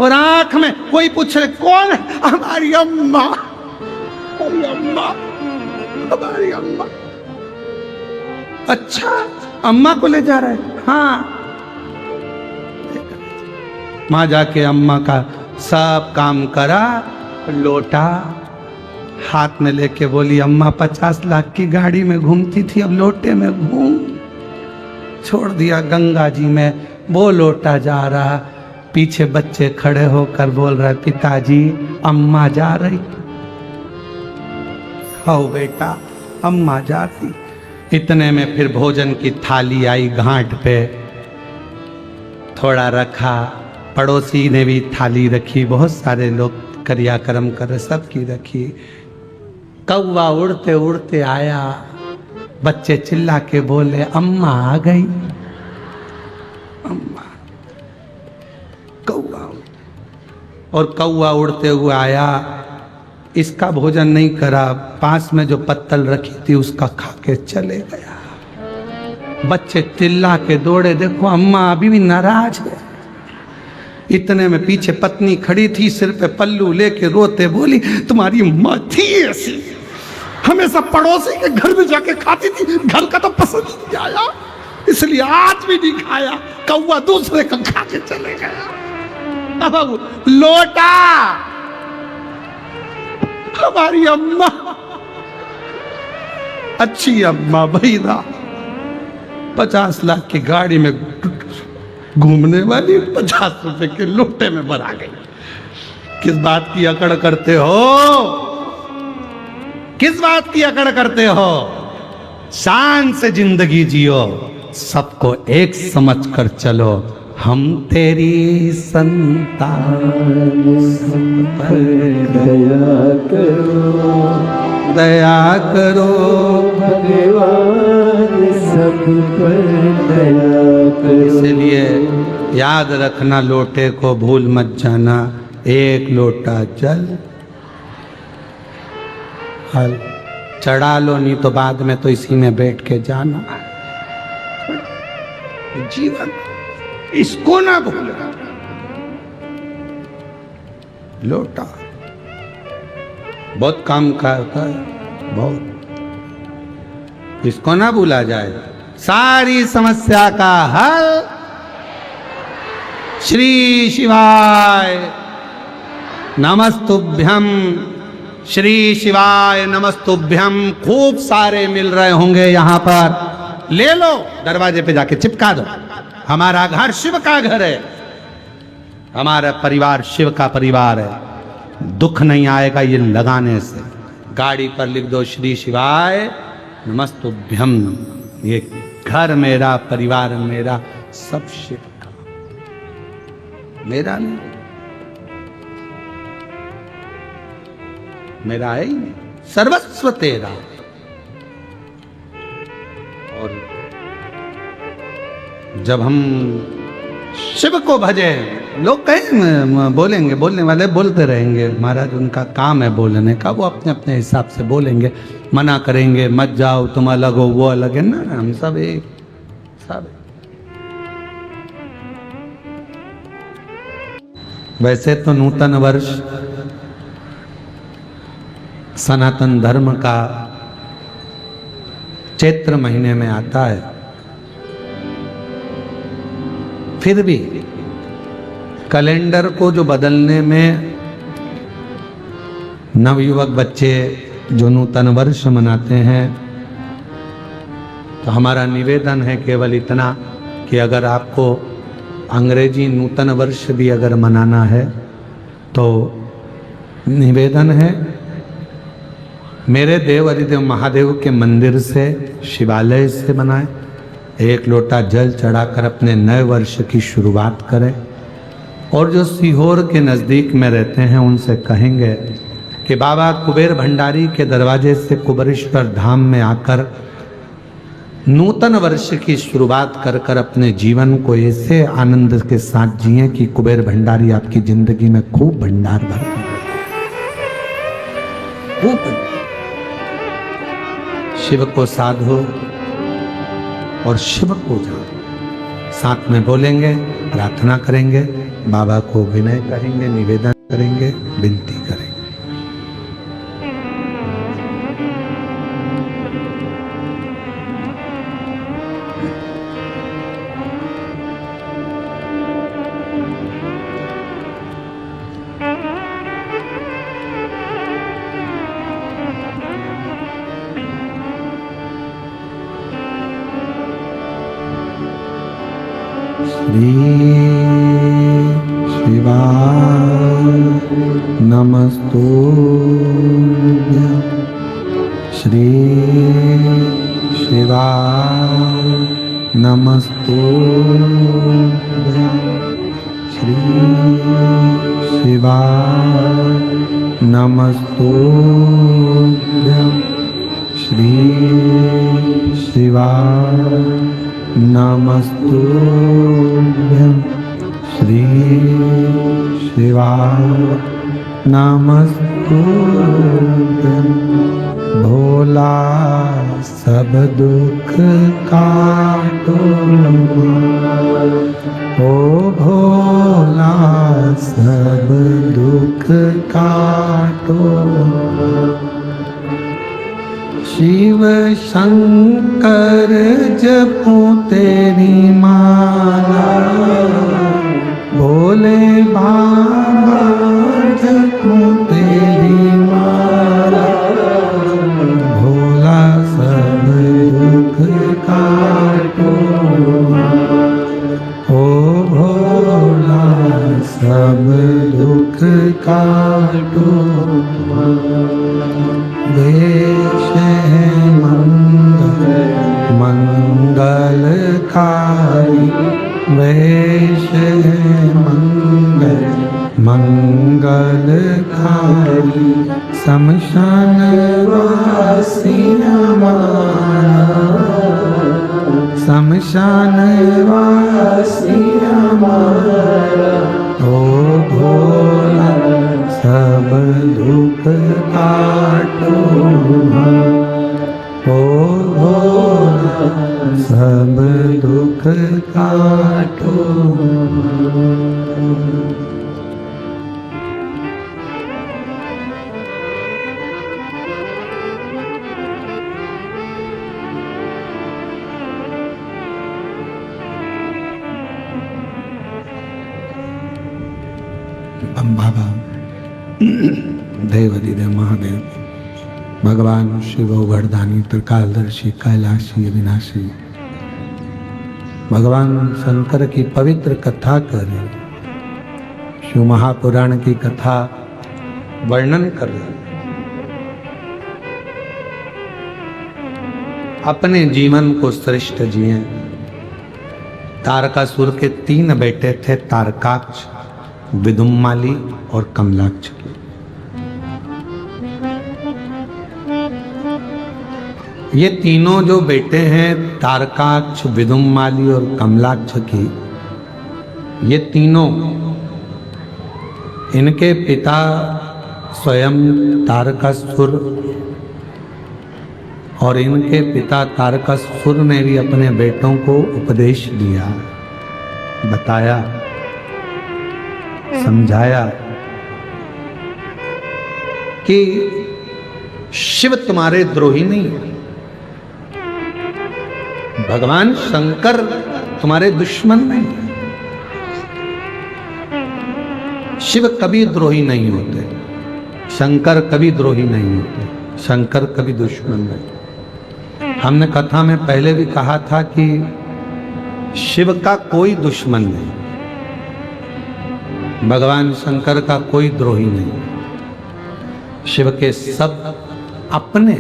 और आंख में कोई पूछ रहे कौन है? हमारी अम्मा, हमारी अम्मा, हमारी अम्मा। अच्छा, अम्मा को ले जा रहा है? हाँ। वहां जाके अम्मा का सब काम करा, लोटा हाथ में लेके बोली, अम्मा 50 लाख की गाड़ी में घूमती थी, अब लोटे में घूम। छोड़ दिया गंगा जी में, वो लोटा जा रहा। पीछे बच्चे खड़े होकर बोल रहे, पिताजी अम्मा जा रही। आओ बेटा, अम्मा जाती। इतने में फिर भोजन की थाली आई घाट पे, थोड़ा रखा। पड़ोसी ने भी थाली रखी, बहुत सारे लोग क्रियाक्रम कर सबकी रखी। कौवा उड़ते उड़ते आया, बच्चे चिल्ला के बोले, अम्मा आ गई। अम्मा। कौवा, और कौवा उड़ते हुए आया, इसका भोजन नहीं करा, पास में जो पत्तल रखी थी उसका खा के चले गया। बच्चे चिल्ला के दौड़े, देखो अम्मा अभी भी नाराज है। इतने में पीछे पत्नी खड़ी थी, सिर पे पल्लू लेके रोते बोली, तुम्हारी माँ थी ऐसी, हमेशा पड़ोसी के घर में जाके खाती थी, घर का तो पसंद नहीं आया, इसलिए आज भी नहीं खाया। कौवा दूसरे का खा के चले गया। अब लोटा हमारी अम्मा, अच्छी अम्मा भैया, 50 लाख की गाड़ी में घूमने वाली ₹50 के लोटे में भरा गई। किस बात की अकड़ करते हो? किस बात की अकड़ करते हो? शान से जिंदगी जियो, सबको एक समझ कर चलो। हम तेरी संतान, पर दया करो। दया करो। भगवान सब पर दया करो। इसलिए याद रखना, लोटे को भूल मत जाना, एक लोटा जल हल चढ़ा लो, नहीं तो बाद में तो इसी में बैठ के जाना। जीवन इसको ना भूलना। लोटा बहुत काम का होता है, बहुत, इसको ना भूला जाए। सारी समस्या का हल श्री शिवाय नमस्तुभ्यम, श्री शिवाय नमस्तुभ्यम। खूब सारे मिल रहे होंगे यहाँ पर, ले लो, दरवाजे पे जाके चिपका दो। हमारा घर शिव का घर है, हमारा परिवार शिव का परिवार है। दुख नहीं आएगा ये लगाने से। गाड़ी पर लिख दो श्री शिवाय नमस्तुभ्यम। ये घर मेरा, परिवार मेरा, सब शिव का, मेरा नहीं, मेरा है ही नहीं, सर्वस्व तेरा। और जब हम शिव को भजे, लोग कहीं बोलेंगे, बोलने वाले बोलते रहेंगे, महाराज उनका काम है बोलने का, वो अपने अपने हिसाब से बोलेंगे, मना करेंगे मत जाओ तुम अलग हो वो अलग है। ना हम सब एक, सब एक। वैसे तो नूतन वर्ष सनातन धर्म का चैत्र महीने में आता है, फिर भी कैलेंडर को जो बदलने में नवयुवक बच्चे जो नूतन वर्ष मनाते हैं, तो हमारा निवेदन है केवल इतना कि अगर आपको अंग्रेजी नूतन वर्ष भी अगर मनाना है तो निवेदन है मेरे देव अधिदेव महादेव के मंदिर से, शिवालय से मनाएं। एक लोटा जल चढ़ाकर अपने नए वर्ष की शुरुआत करें। और जो सीहोर के नज़दीक में रहते हैं उनसे कहेंगे कि बाबा कुबेर भंडारी के दरवाजे से कुबेरेश्वर धाम में आकर नूतन वर्ष की शुरुआत कर कर अपने जीवन को ऐसे आनंद के साथ जिए कि कुबेर भंडारी आपकी जिंदगी में खूब भंडार भर दें, खूब भंडार। शिव को साधो और शिव पूजा साथ में बोलेंगे, प्रार्थना करेंगे, बाबा को विनय करेंगे, निवेदन करेंगे, विनती करेंगे। श्री शिवाय नमस्तुभ्यं, श्री शिवाय नमस्तुभ्यं, श्री शिवाय नमस्तुभ्यं, श्री शिवाय नमस्तुभ्यं, श्री शिवाय नमस्तुभ्यं। भोला सब दुख काटो, ओ भोला सब दुख काटो। शिव शंकर जपूं तेरी माला, भोले बाबा जपूं तेरी माला। भोला सब दुख काटो, ओ भोला सब दुख काटो। वेश है मंगलकारी, वेश है मंगलकारी शमशान वासी हमारा, शमशान वासी हमारा। ओ भोला सब दुख काटो, ओ भोला सब दुख काटो। बाबा देवाधिदेव महादेव भगवान शिव उगड़दानी त्रिकालदर्शी कैलाशी अविनाशी भगवान शंकर की पवित्र कथा कर शिव महापुराण की कथा वर्णन कर रहे, अपने जीवन को श्रेष्ठ जिए। तारकासुर के 3 बेटे थे, तारकाक्ष, विदुम्माली और कमलाक्ष। ये तीनों जो बेटे हैं तारकाक्ष, विदुम्माली और कमलाक्ष की, ये तीनों, इनके पिता स्वयं तारकासुर और इनके पिता तारकासुर ने भी अपने बेटों को उपदेश दिया, बताया, समझाया कि शिव तुम्हारे द्रोही नहीं है, भगवान शंकर तुम्हारे दुश्मन नहीं है। शिव कभी द्रोही नहीं होते, शंकर कभी द्रोही नहीं होते, शंकर कभी दुश्मन नहीं। हमने कथा में पहले भी कहा था कि शिव का कोई दुश्मन नहीं, भगवान शंकर का कोई द्रोही नहीं, शिव के सब अपने।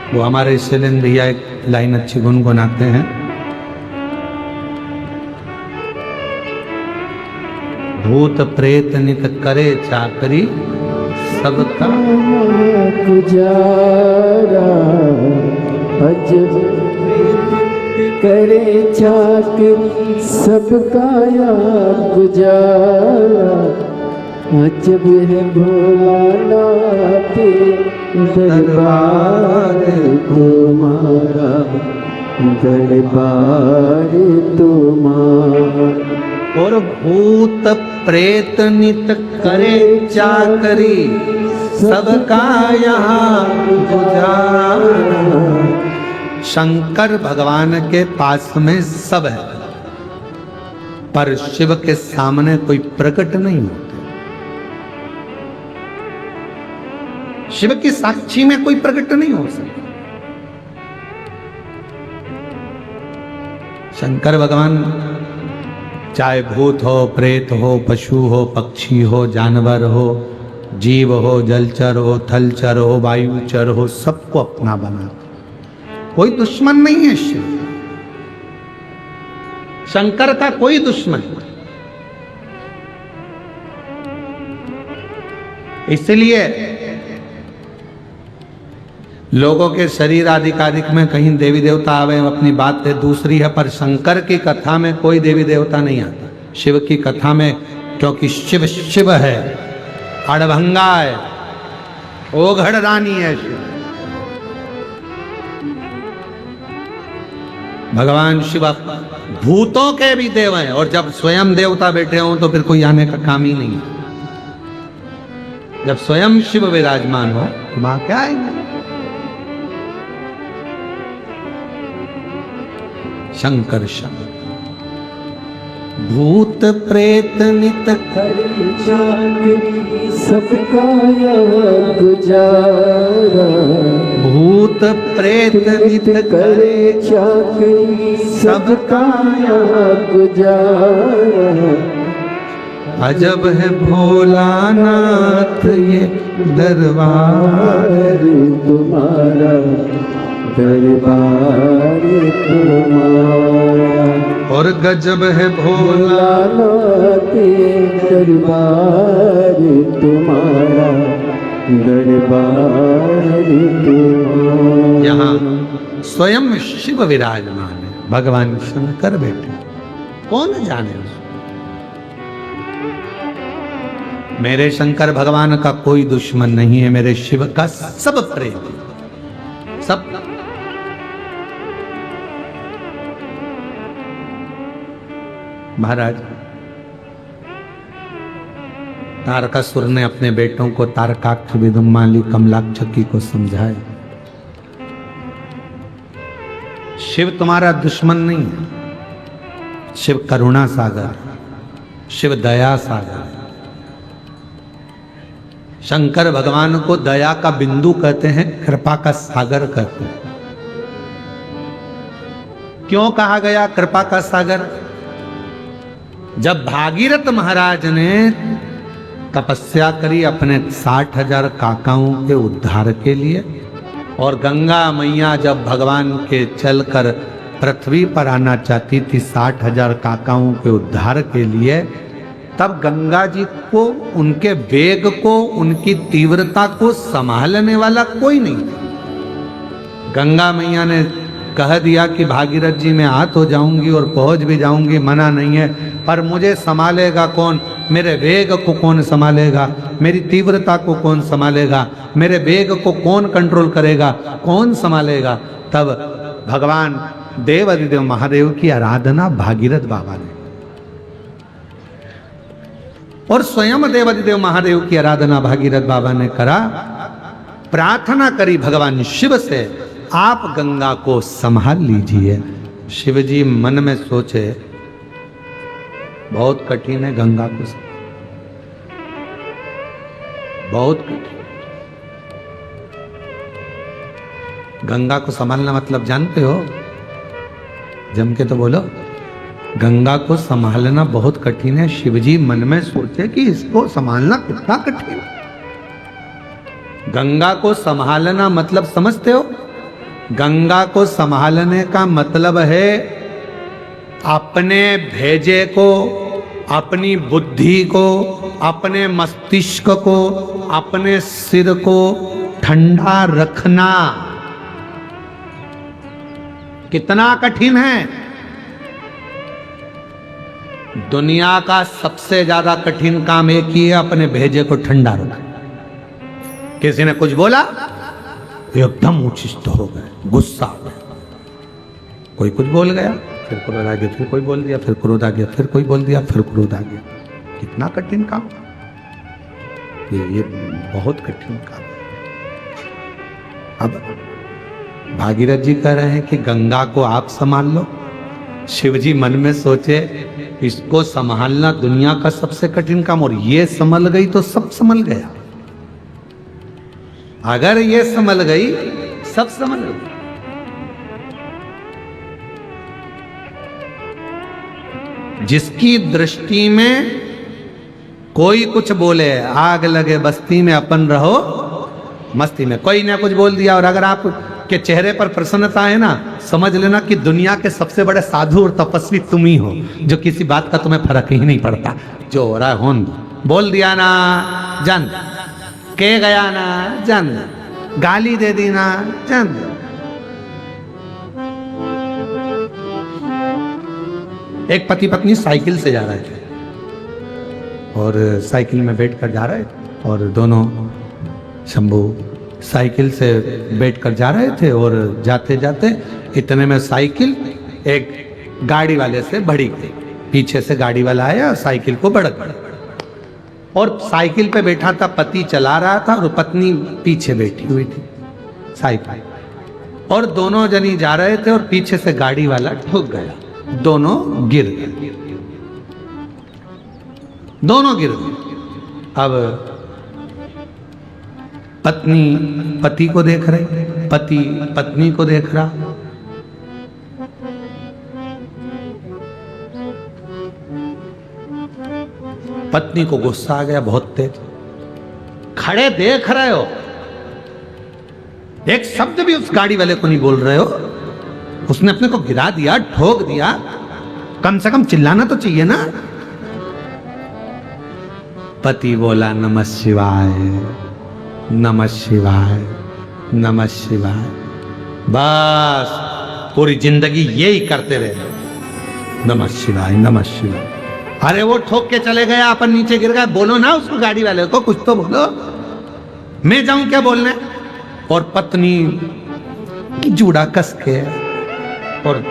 वो हमारे शैलेंद्र भैया एक लाइन अच्छी गुनगुनाते हैं, भूत प्रेत नित करे चाकरी सबका गुजारा, अजब करे चाकरी सबका गुजारा। अजब है भोलानाथ दरबार तुम्हारा, दरबार तुम्हारा। और भूत प्रेत नित करे चाकरी सबका यहाँ गुजारा। शंकर भगवान के पास में सब है, पर शिव के सामने कोई प्रकट नहीं होते। शिव की साक्षी में कोई प्रकट नहीं हो सकता। शंकर भगवान चाहे भूत हो, प्रेत हो, पशु हो, पक्षी हो, जानवर हो, जीव हो, जलचर हो, थलचर हो, वायुचर हो, सबको अपना बना, कोई दुश्मन नहीं है शिव। शंकर का कोई दुश्मन नहीं। इसलिए लोगों के शरीर आदिकादिक में कहीं देवी देवता आवे अपनी बात है दूसरी है, पर शंकर की कथा में कोई देवी देवता नहीं आता। शिव की कथा में, क्योंकि शिव शिव है, अड़भंगा है, ओघड़ रानी है शिव। भगवान शिव भूतों के भी देव हैं, और जब स्वयं देवता बैठे हों तो फिर कोई आने का काम ही नहीं है। जब स्वयं शिव विराजमान हो तो वहां क्या आएंगे। शंकर शंकर भूत प्रेत नित करे चाकरी सबका गुजारा। भूत प्रेत नित करे चाकरी सबका गुजारा। अजब है भोलानाथ ये दरबार तुम्हारा, दरबार तुम्हारा। और गजब है भोला भोलानाथ दरबार तुम्हारा, दरबार तुम्हारा। यहाँ स्वयं शिव विराजमान है, भगवान शंकर बैठे, कौन जाने उसको। मेरे शंकर भगवान का कोई दुश्मन नहीं है, मेरे शिव का सब प्रेम, सब। महाराज तारकासुर ने अपने बेटों को तारकाक्ष, विदुमाली, कमलाक्षकी को समझाया, शिव तुम्हारा दुश्मन नहीं है, शिव करुणा सागर, शिव दया सागर। शंकर भगवान को दया का बिंदु कहते हैं, कृपा का सागर कहते हैं। क्यों कहा गया कृपा का सागर? जब भागीरथ महाराज ने तपस्या करी अपने 60,000 काकाओं के उद्धार के लिए, और गंगा मैया जब भगवान के चलकर पृथ्वी पर आना चाहती थी 60,000 काकाओं के उद्धार के लिए, तब गंगा जी को, उनके वेग को, उनकी तीव्रता को संभालने वाला कोई नहीं था। गंगा मैया ने कह दिया कि भागीरथ जी मैं आ तो जाऊंगी और पहुंच भी जाऊंगी, मना नहीं है, पर मुझे संभालेगा कौन? मेरे वेग को कौन संभालेगा? मेरी तीव्रता को कौन संभालेगा? मेरे वेग को कौन कंट्रोल करेगा? कौन संभालेगा? तब भगवान देवाधिदेव महादेव की आराधना भागीरथ बाबा ने, और स्वयं देवाधिदेव महादेव की आराधना भागीरथ बाबा ने करा, प्रार्थना करी भगवान शिव से, आप गंगा को संभाल लीजिए। शिव जी मन में सोचे बहुत कठिन है गंगा को, बहुत कठिन। गंगा को संभालना मतलब जानते हो? जम के तो बोलो। गंगा को संभालना बहुत कठिन है। शिवजी मन में सोचे कि इसको संभालना कितना कठिन है। गंगा को संभालना मतलब समझते हो? गंगा को संभालने का मतलब है अपने भेजे को, अपनी बुद्धि को, अपने मस्तिष्क को, अपने सिर को ठंडा रखना। कितना कठिन है। दुनिया का सबसे ज्यादा कठिन काम एक ही है, अपने भेजे को ठंडा रखना। किसी ने कुछ बोला एकदम उच्छिष्ट हो गए, गुस्सा हो गए। कोई कुछ बोल गया, फिर क्रोध आ गया, फिर कोई बोल दिया, फिर क्रोध आ गया, फिर कोई बोल दिया, फिर क्रोध आ गया। कितना कठिन काम ये बहुत कठिन काम। अब भागीरथ जी कह रहे हैं कि गंगा को आप संभाल लो। शिव जी मन में सोचे इसको संभालना दुनिया का सबसे कठिन काम, और ये संभल गई तो सब संभल गया। अगर ये संभल गई सब संभल गई। जिसकी दृष्टि में कोई कुछ बोले, आग लगे बस्ती में अपन रहो मस्ती में। कोई ने कुछ बोल दिया और अगर आप के चेहरे पर प्रसन्नता है ना, समझ लेना कि दुनिया के सबसे बड़े साधु और तपस्वी तुम ही हो, जो किसी बात का तुम्हें फर्क ही नहीं पड़ता। जो हो रहा है होन, बोल दिया ना जन, के गया ना जन, गाली दे दी ना जन। एक पति पत्नी साइकिल से जा रहे थे और साइकिल में बैठकर जा रहे थे, और दोनों शंभू साइकिल से बैठकर जा रहे थे, और जाते जाते इतने में साइकिल एक गाड़ी वाले से भड़ी गई। पीछे से गाड़ी वाला आया और साइकिल को भड़क गया, और साइकिल पे बैठा था पति चला रहा था और पत्नी पीछे बैठी हुई थी साइकिल, और दोनों जनी जा रहे थे और पीछे से गाड़ी वाला ठुक गया। दोनों गिर गए, दोनों गिर गए। अब पत्नी पति को देख रही, पति पत्नी को देख रहा। पत्नी को गुस्सा आ गया बहुत तेज। खड़े देख रहे हो, एक शब्द भी उस गाड़ी वाले को नहीं बोल रहे हो। उसने अपने को गिरा दिया, ठोक दिया, कम से कम चिल्लाना तो चाहिए ना। पति बोला नमः शिवाय, नमः शिवाय, नमः शिवाय। बस पूरी जिंदगी यही करते रहे, नमः शिवाय, नमः शिवाय। अरे वो ठोक के चले गया, अपन नीचे गिर गए, बोलो ना उसको, गाड़ी वाले को कुछ तो बोलो। मैं जाऊं क्या बोलने? और पत्नी जूड़ा कस के, और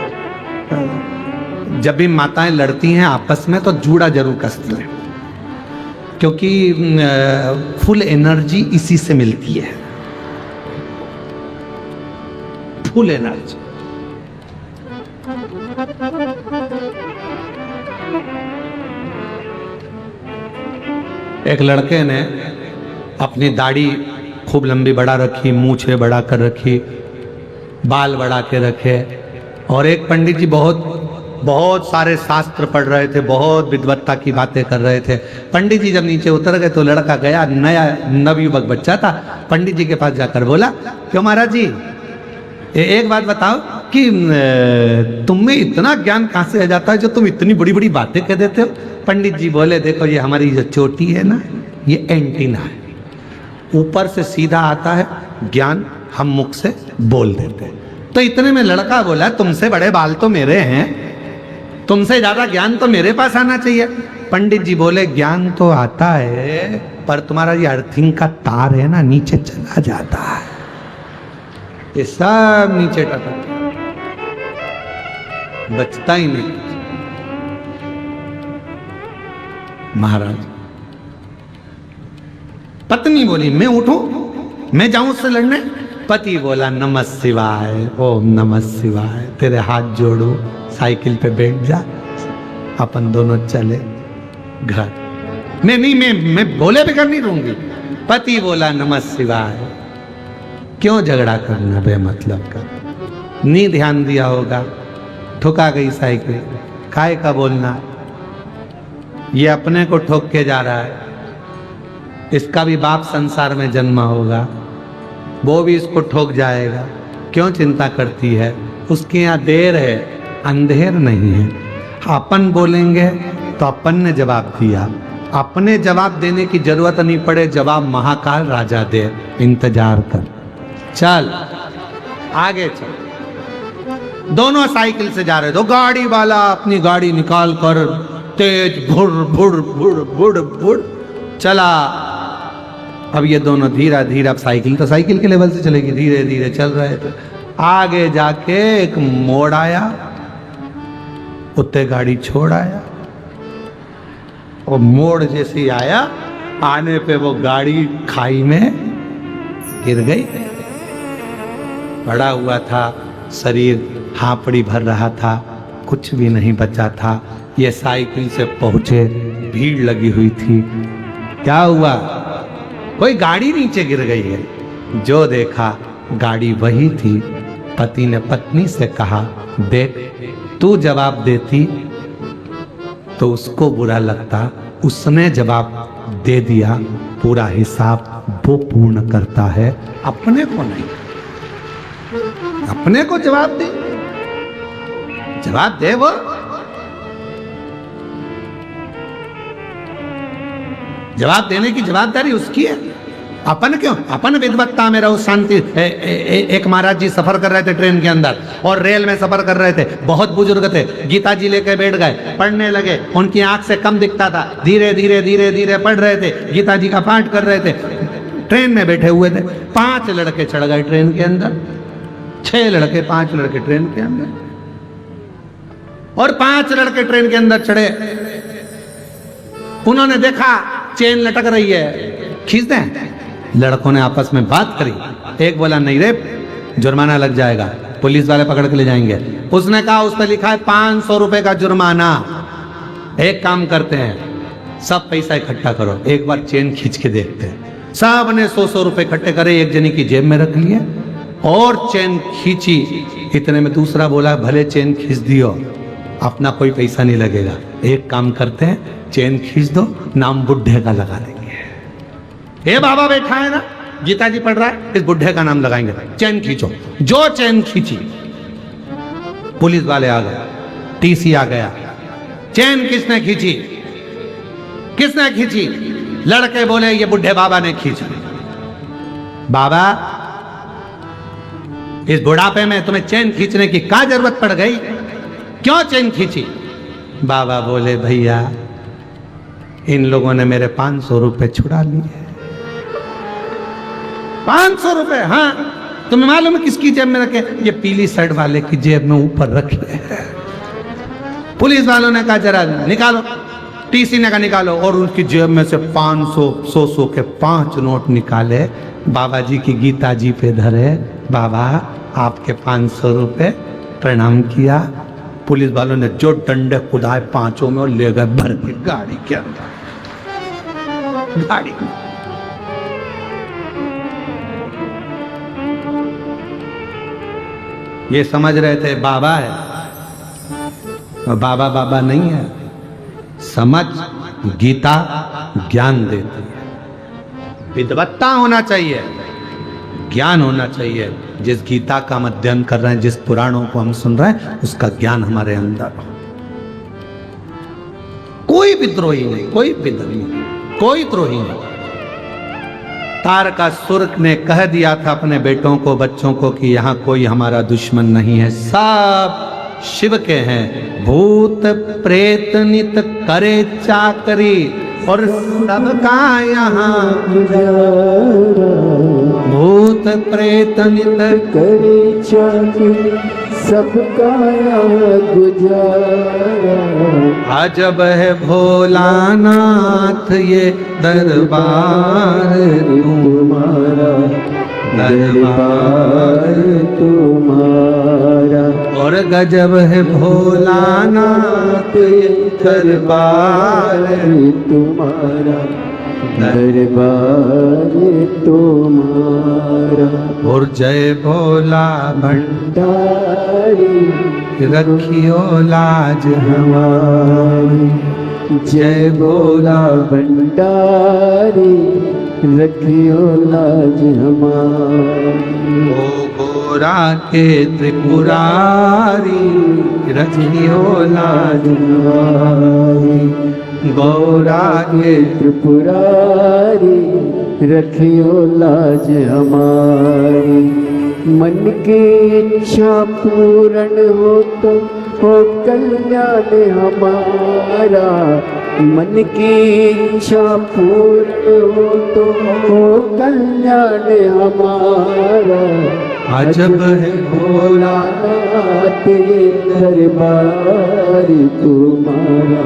जब भी माताएं लड़ती हैं आपस में तो जूड़ा जरूर कसती हैं, क्योंकि फुल एनर्जी इसी से मिलती है, फुल एनर्जी। एक लड़के ने अपनी दाढ़ी खूब लंबी बढ़ा रखी, मूछें बढ़ा कर रखी, बाल बढ़ा के रखे, और एक पंडित जी बहुत सारे शास्त्र पढ़ रहे थे, बहुत विद्वत्ता की बातें कर रहे थे। पंडित जी जब नीचे उतर गए तो लड़का गया, नया नवयुवक बच्चा था, पंडित जी के पास जाकर बोला, क्यों महाराज जी एक बात बताओ कि तुम में इतना ज्ञान कहाँ से आ जाता है जो तुम इतनी बड़ी बड़ी बातें कह देते हो? पंडित जी बोले, देखो ये हमारी जो चोटी है ना, ये एंटीना है, ऊपर से सीधा आता है ज्ञान, हम मुख से बोल देते हैं। तो इतने में लड़का बोला, तुमसे बड़े बाल तो मेरे हैं, तुमसे ज्यादा ज्ञान तो मेरे पास आना चाहिए। पंडित जी बोले, ज्ञान तो आता है पर तुम्हारा ये अर्थिंग का तार है ना, नीचे चला जाता है, ये सब नीचे टपकता, बचता ही नहीं। महाराज, पत्नी बोली, मैं उठूं, मैं जाऊं उससे लड़ने? पति बोला, नमः शिवाय, ओम नमः शिवाय, तेरे हाथ जोड़ू, साइकिल पे बैठ जा, अपन दोनों चले घर। मैं बोले बगैर नहीं रहूंगी। पति बोला, नमः शिवाय। क्यों झगड़ा करना बेमतलब का? नहीं ध्यान दिया होगा, ठुका गई साइकिल, काय का बोलना? ये अपने को ठोक के जा रहा है, इसका भी बाप संसार में जन्मा होगा, वो भी इसको ठोक जाएगा, क्यों चिंता करती है? उसके यहाँ देर है, अंधेर नहीं है। अपन बोलेंगे तो अपन ने जवाब दिया, अपने जवाब देने की जरूरत नहीं पड़े, जवाब महाकाल राजा दे, इंतजार कर। चल आगे चल। दोनों साइकिल से जा रहे तो गाड़ी वाला अपनी गाड़ी निकाल कर तेज भुड़ भुड़ भुड़ भुड़ भुड़ चला। अब ये दोनों धीरे धीरे, अब साइकिल तो साइकिल के लेवल से चलेगी, धीरे धीरे चल रहे थे। आगे जाके एक मोड़ आया, उत्ते गाड़ी छोड़ आया, और मोड़ जैसे ही आया, आने पे वो गाड़ी खाई में गिर गई। पड़ा हुआ था, शरीर हांपड़ी भर रहा था, कुछ भी नहीं बचा था। ये साइकिल से पहुंचे, भीड़ लगी हुई थी। क्या हुआ? कोई गाड़ी नीचे गिर गई है। जो देखा गाड़ी वही थी। पति ने पत्नी से कहा, देख तू जवाब देती तो उसको बुरा लगता, उसने जवाब दे दिया, पूरा हिसाब वो पूर्ण करता है, अपने को नहीं। अपने को जवाब दे, जवाब दे वो। जवाब देने की जवाबदारी उसकी है, अपन क्यों? अपन विद्वत्ता में रहो, शांति। एक महाराज जी सफर कर रहे थे ट्रेन के अंदर, और रेल में सफर कर रहे थे, बहुत बुजुर्ग थे, गीता जी लेके बैठ गए, पढ़ने लगे। उनकी आंख से कम दिखता था, धीरे धीरे धीरे धीरे पढ़ रहे थे, गीता जी का पाठ कर रहे थे। ट्रेन में बैठे हुए थे, 5 लड़के चढ़ गए ट्रेन के अंदर, 6 लड़के 5 लड़के ट्रेन के अंदर, और 5 लड़के ट्रेन के अंदर चढ़े। उन्होंने देखा चेन लटक रही है, खींच दें। लड़कों ने आपस में बात करी। एक बोला, नहीं रे, जुर्माना लग जाएगा, पुलिस वाले पकड़ के ले जाएंगे। उसने कहा, उस पर लिखा है 500 रुपए का जुर्माना। एक काम करते हैं, सब पैसा इकट्ठा करो, एक बार चेन खींच के देखते हैं। सब ने 100 रुपए इकट्ठे करे, एक जनी की जेब में रख लिए और चेन खींची। इतने में दूसरा बोला, भले चेन खींच दियो, अपना कोई पैसा नहीं लगेगा, एक काम करते हैं, चेन खींच दो, नाम बुढ़े का लगा देंगे। ये बाबा बैठा है ना, गीता जी पढ़ रहा है, इस बुढ़े का नाम लगाएंगे, चेन खींचो। जो चेन खींची, पुलिस वाले आ गए, टीसी आ गया, चैन किसने खींची? किसने खींची? लड़के बोले ये बुढ़े बाबा ने खींची। बाबा, इस बुढ़ापे में तुम्हें चैन खींचने की क्या जरूरत पड़ गई? क्यों चैन खींची? बाबा बोले भैया, इन लोगों ने मेरे 500 रुपए छुड़ा लिए। 500 रुपए? हाँ। तुम्हें मालूम है किसकी जेब में रखे? ये पीली शर्ट वाले की जेब में ऊपर रखे। पुलिस वालों ने कहा जरा निकालो, टीसी ने कहा निकालो, और उनकी जेब में से 500 100 के 5 नोट निकाले, बाबा जी की गीता जी पे धरे। बाबा, आपके 500 रुपए, प्रणाम किया। पुलिस वालों ने जो डंडे खुदाए 5 में और ले गए भर के गाड़ी के अंदर। गाड़ी में ये समझ रहे थे बाबा है, और बाबा बाबा नहीं है। समझ गीता ज्ञान देती है। विद्वत्ता होना चाहिए, ज्ञान होना चाहिए। जिस गीता का हम अध्ययन कर रहे हैं, जिस पुराणों को हम सुन रहे हैं, उसका ज्ञान हमारे अंदर हो। कोई विद्रोही नहीं, कोई विद्रोही नहीं, कोई द्रोही नहीं। तारकासुर ने कह दिया था अपने बेटों को, बच्चों को कि यहां कोई हमारा दुश्मन नहीं है, सब शिव के हैं। भूत प्रेत नित करे चाकरी, और सबका यहाँ भूत प्रेत नित करे चाकरी, सबका यहाँ गुजारा। अजब है भोलानाथ ये दरबार तुम्हारा, दरबार तुम्हारा। और गजब है भोलानाथ ये दरबार तुम्हारा, दरबार तुम्हारा। और जय भोला भंडारी, रखियो लाज हमारी। जय भोला भंडारी, रखियो लाज हमारी। ओ गोरा के त्रिपुरारी, रखियो लाज हमारी। गौरा के त्रिपुरारी, रखियो लाज हमारी। मन की इच्छा पूर्ण हो कल्याण हमारा। मन की इच्छा पूर्ण हो कल्याण हमारा। अजब है भोलानाथ ये दरबार तुम्हारा,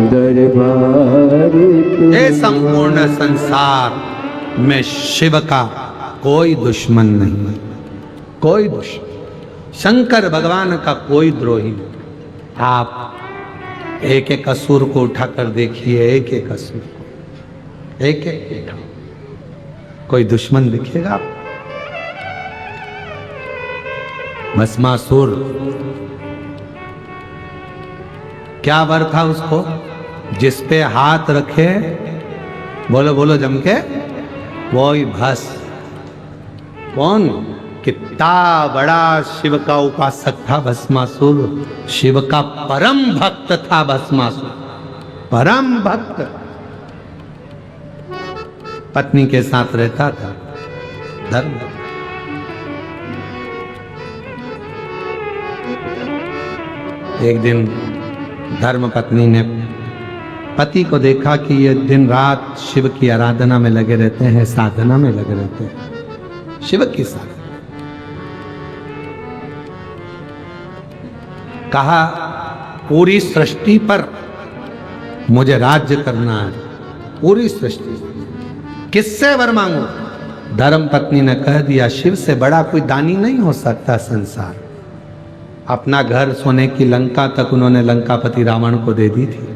दरबार ये संपूर्ण संसार में शिव का कोई दुश्मन नहीं, कोई दुश्मन। शंकर भगवान का कोई द्रोही नहीं। आप एक एक असुर को उठाकर देखिए, एक एक असुर को, एक एक कोई दुश्मन दिखेगा आप? भस्मासुर, क्या वर था उसको? जिस पे हाथ रखे, बोलो बोलो जम के, वो ही भस। कौन? कितना बड़ा शिव का उपासक था भस्मासुर। शिव का परम भक्त था भस्मासुर, परम भक्त। पत्नी के साथ रहता था, धर्म। एक दिन धर्म पत्नी ने पति को देखा कि ये दिन रात शिव की आराधना में लगे रहते हैं, साधना में लगे रहते हैं, शिव की साधना। कहा पूरी सृष्टि पर मुझे राज्य करना है, पूरी सृष्टि। किससे वर मांगू? धर्म पत्नी ने कह दिया, शिव से बड़ा कोई दानी नहीं हो सकता संसार। अपना घर सोने की लंका तक उन्होंने लंकापति रावण को दे दी थी।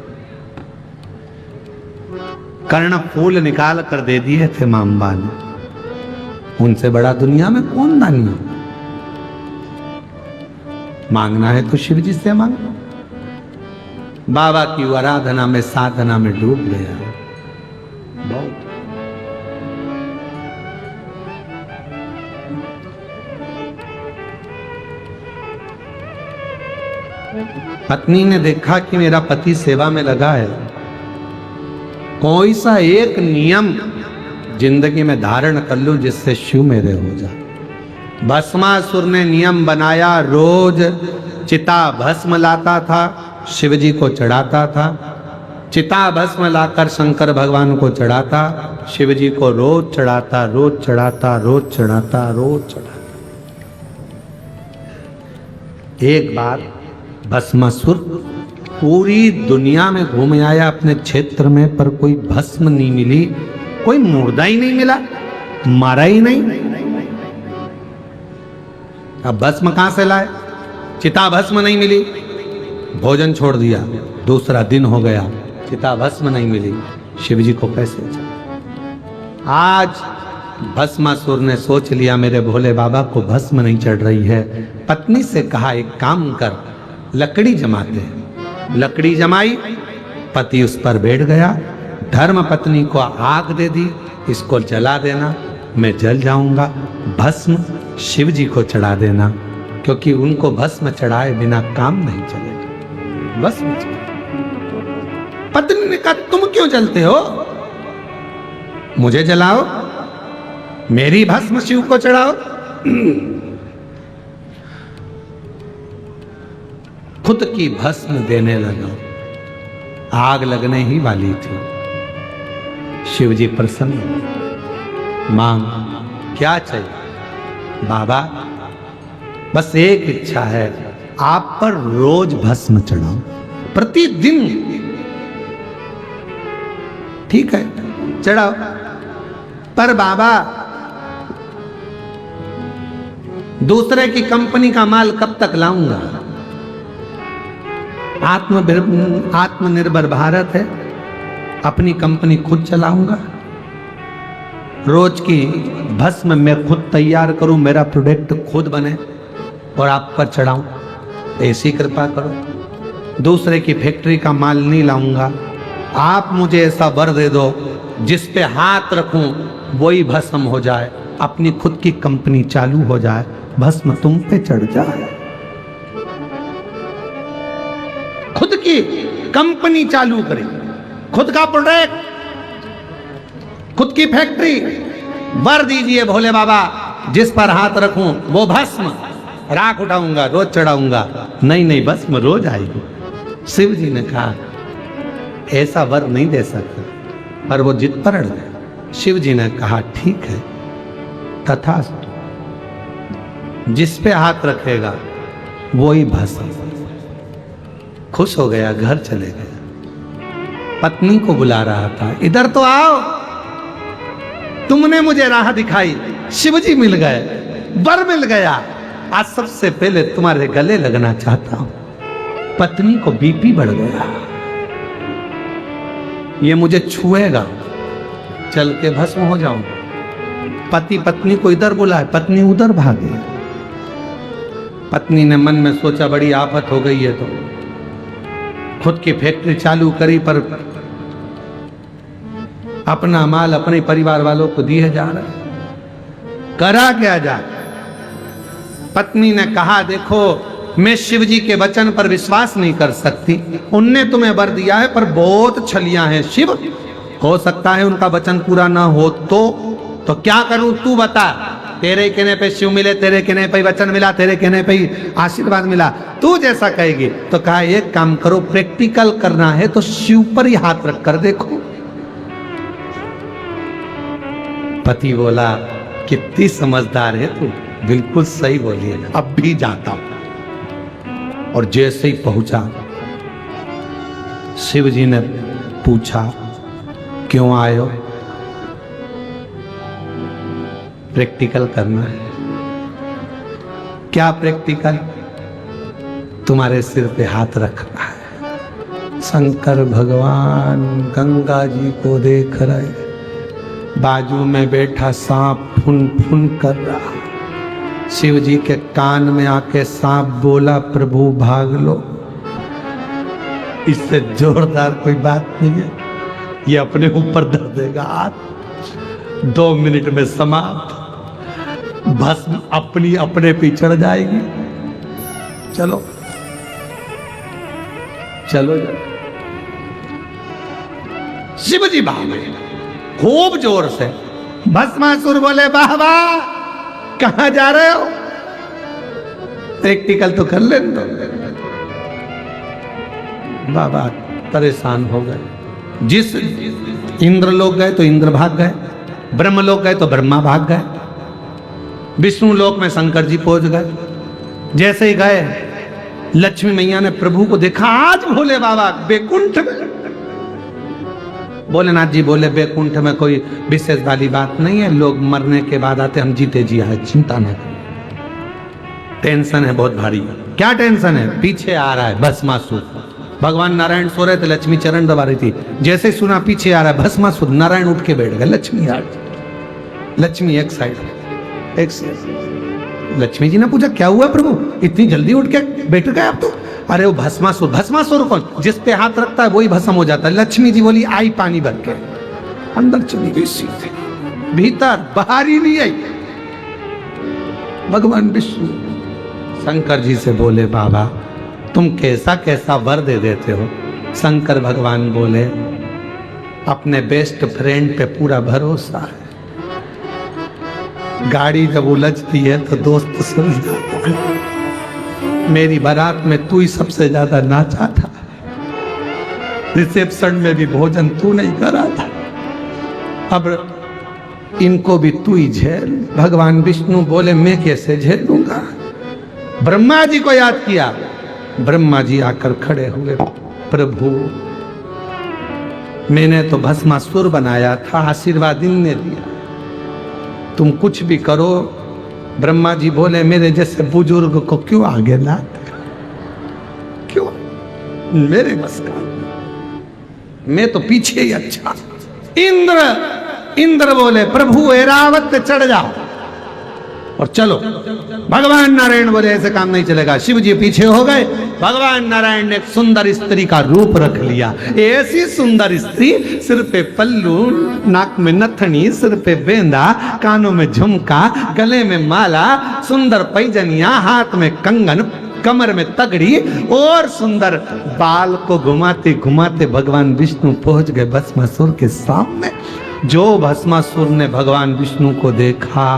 कर्ण फूल निकाल कर दे दिए थे मांबा ने। उनसे बड़ा दुनिया में कौन दानी हो? मांगना है तो शिव जी से मांगो। बाबा की आराधना में, साधना में डूब गया बहुत। पत्नी ने देखा कि मेरा पति सेवा में लगा है, कोई सा एक नियम जिंदगी में धारण कर लूं जिससे शिव मेरे हो जाए। भस्मासुर ने नियम बनाया, रोज चिता भस्म लाता था, शिव जी को चढ़ाता था। चिता भस्म लाकर शंकर भगवान को चढ़ाता, शिव जी को रोज चढ़ाता, रोज चढ़ाता, रोज चढ़ाता, रोज चढ़ाता। एक बार भस्मासुर पूरी दुनिया में घूम आया अपने क्षेत्र में, पर कोई भस्म नहीं मिली, कोई मुर्दा ही नहीं मिला, मारा ही नहीं। अब भस्म कहां से लाए? चिता भस्म नहीं मिली, भोजन छोड़ दिया। दूसरा दिन हो गया, चिता भस्म नहीं मिली, शिव जी को कैसे चढ़ाए? आज भस्मासुर ने सोच लिया मेरे भोले बाबा को भस्म नहीं चढ़ रही है। पत्नी से कहा एक काम कर, लकड़ी जमाते हैं। लकड़ी जमाई, पति उस पर बैठ गया। धर्म पत्नी को आग दे दी, इसको जला देना, मैं जल जाऊंगा। भस्म शिव जी को चढ़ा देना, क्योंकि उनको भस्म चढ़ाए बिना काम नहीं चलेगा। भस्म चढ़ा। पत्नी ने कहा तुम क्यों जलते हो? मुझे जलाओ, मेरी भस्म शिव को चढ़ाओ। खुद की भस्म देने लगा। आग लगने ही वाली थी। शिव जी प्रसन्न हुए। मांग, क्या चाहिए? बाबा बस एक इच्छा है, आप पर रोज भस्म चढ़ाओ, प्रतिदिन। ठीक है, चढ़ाओ, पर बाबा दूसरे की कंपनी का माल कब तक लाऊंगा? आत्मनिर्भर भारत है, अपनी कंपनी खुद चलाऊंगा। रोज की भस्म मैं खुद तैयार करूं, मेरा प्रोडक्ट खुद बने और आप पर चढ़ाऊं, ऐसी कृपा करो। दूसरे की फैक्ट्री का माल नहीं लाऊंगा। आप मुझे ऐसा वर दे दो जिस पे हाथ रखूं वही भस्म हो जाए, अपनी खुद की कंपनी चालू हो जाए, भस्म तुम पे चढ़ जाए। खुद की कंपनी चालू करें, खुद का प्रोडक्ट, खुद की फैक्ट्री। वर दीजिए भोले बाबा, जिस पर हाथ रखूं वो भस्म, राख उठाऊंगा, रोज चढ़ाऊंगा। नहीं नहीं, भस्म रोज आएगी। शिव जी ने कहा ऐसा वर नहीं दे सकता, पर वो जिद पर अड़ गए। शिव जी ने कहा ठीक है, तथास्तु, जिस पे हाथ रखेगा वही भस्म। खुश हो गया, घर चले गए। पत्नी को बुला रहा था, इधर तो आओ, तुमने मुझे राह दिखाई, शिव जी मिल गए, वर मिल गया, आज सबसे पहले तुम्हारे गले लगना चाहता हूं। पत्नी को बीपी बढ़ गया, ये मुझे छुएगा, चल के भस्म हो जाऊं। पति पत्नी को इधर बुलाए, पत्नी उधर भागे। पत्नी ने मन में सोचा बड़ी आफत हो गई है, तो खुद की फैक्ट्री चालू करी, पर अपना माल अपने परिवार वालों को दिए जा रहा है, करा क्या जाए? पत्नी ने कहा देखो, मैं शिव जी के वचन पर विश्वास नहीं कर सकती, उनने तुम्हें वर दिया है पर बहुत छलियां हैं शिव, हो सकता है उनका वचन पूरा ना हो तो क्या करूं तू बता? तेरे कहने पे शिव मिले, तेरे कहने पे वचन मिला, तेरे कहने पे आशीर्वाद मिला, तू जैसा कहेगी। तो कहा एक काम करो, प्रैक्टिकल करना है तो शिव पर ही हाथ रख कर देखो। पति बोला कितनी समझदार है तू, बिल्कुल सही बोली है, अब भी जाता हूं। और जैसे ही पहुंचा, शिव जी ने पूछा क्यों आए हो? प्रैक्टिकल करना है। क्या प्रैक्टिकल? तुम्हारे सिर पे हाथ रखना है। शंकर भगवान गंगा जी को देख रहे, बाजू में बैठा सांप फुन फुन कर रहा। शिव जी के कान में आके सांप बोला प्रभु भाग लो। इससे जोरदार कोई बात नहीं है, ये अपने ऊपर धर देगा हाथ। 2 मिनट में समाप्त, भस्म अपनी अपने पे चढ़ जाएगी। चलो चलो जा। शिव जी भागे खूब जोर से। भस्मासुर बोले वाह वाह, कहां जा रहे हो? प्रैक्टिकल तो कर लेने दो। बाबा परेशान हो गए। जिस इंद्र लोक गए तो इंद्र भाग गए, ब्रह्म लोक गए तो ब्रह्मा भाग गए, विष्णु लोक में शंकर जी पहुंच गए। जैसे ही गए लक्ष्मी मैया ने प्रभु को देखा। आज भोले बाबा बैकुंठ में। भोलेनाथ जी बोले बैकुंठ में कोई विशेष वाली बात नहीं है, लोग मरने के बाद आते, हम जीते जी आए, चिंता न करो। टेंशन है बहुत भारी। क्या टेंशन है? पीछे आ रहा है भस्मासुर। भगवान नारायण सो रहे थे, लक्ष्मी चरण दबा रही थी। जैसे सुना पीछे आ रहा है भस्मासुर, नारायण उठ के बैठ गए। लक्ष्मी आ लक्ष्मी एक साइड, एक साइड। लक्ष्मी जी ने पूछा क्या हुआ प्रभु, इतनी जल्दी उठ के बैठ गए आप तो? अरे वो भस्मासुर। भस्मासुर कौन? जिस पे हाथ रखता है वही भस्म हो जाता है। लक्ष्मी जी बोली आई पानी भर के अंदर चली गई सीधे, भीतर, बाहर ही नहीं आई। भगवान विष्णु शंकर जी से बोले बाबा तुम कैसा कैसा वर दे देते हो। शंकर भगवान बोले अपने बेस्ट फ्रेंड पे पूरा भरोसा है। गाड़ी जब उलझती है तो दोस्त सुन जाता है। मेरी बारात में तू ही सबसे ज्यादा नाचा था, रिसेप्शन में भी भोजन तू नहीं करा था, अब इनको भी तू ही झेल। भगवान विष्णु बोले मैं कैसे झेलूंगा। ब्रह्मा जी को याद किया। ब्रह्मा जी आकर खड़े हुए। प्रभु मैंने तो भस्मासुर बनाया था, आशीर्वाद इनने दिया, तुम कुछ भी करो। ब्रह्मा जी बोले मेरे जैसे बुजुर्ग को क्यों आगे लाते, क्यों? मेरे बस का, मैं तो पीछे ही अच्छा। इंद्र बोले प्रभु ऐरावत पे चढ़ जाओ और चलो। भगवान नारायण बोले ऐसे काम नहीं चलेगा। शिव जी पीछे हो गए। भगवान नारायण ने एक सुंदर स्त्री का रूप रख लिया। ऐसी सुंदर स्त्री, सिर पे पल्लू, नाक में नथनी, सिर पे बेंदा, कानों में झुमका, गले में माला, सुंदर पैजनिया, हाथ में कंगन, कमर में तगड़ी और सुंदर बाल को घुमाते घुमाते भगवान विष्णु पहुंच गए भस्मासुर के सामने। जो भस्मासुर ने भगवान विष्णु को देखा,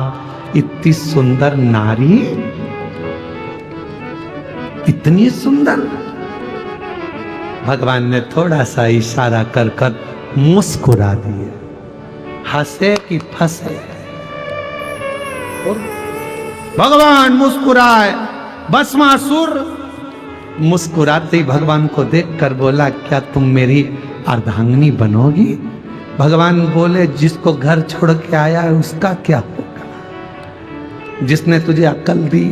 इतनी सुंदर नारी, इतनी सुंदर, भगवान ने थोड़ा सा इशारा कर कर मुस्कुरा दिए। हंसे कि फंसे, और भगवान मुस्कुराए। भस्मासुर मुस्कुराते ही भगवान को देखकर बोला क्या तुम मेरी अर्धांगिनी बनोगी? भगवान बोले जिसको घर छोड़ के आया है उसका क्या होगा? जिसने तुझे अक्ल दी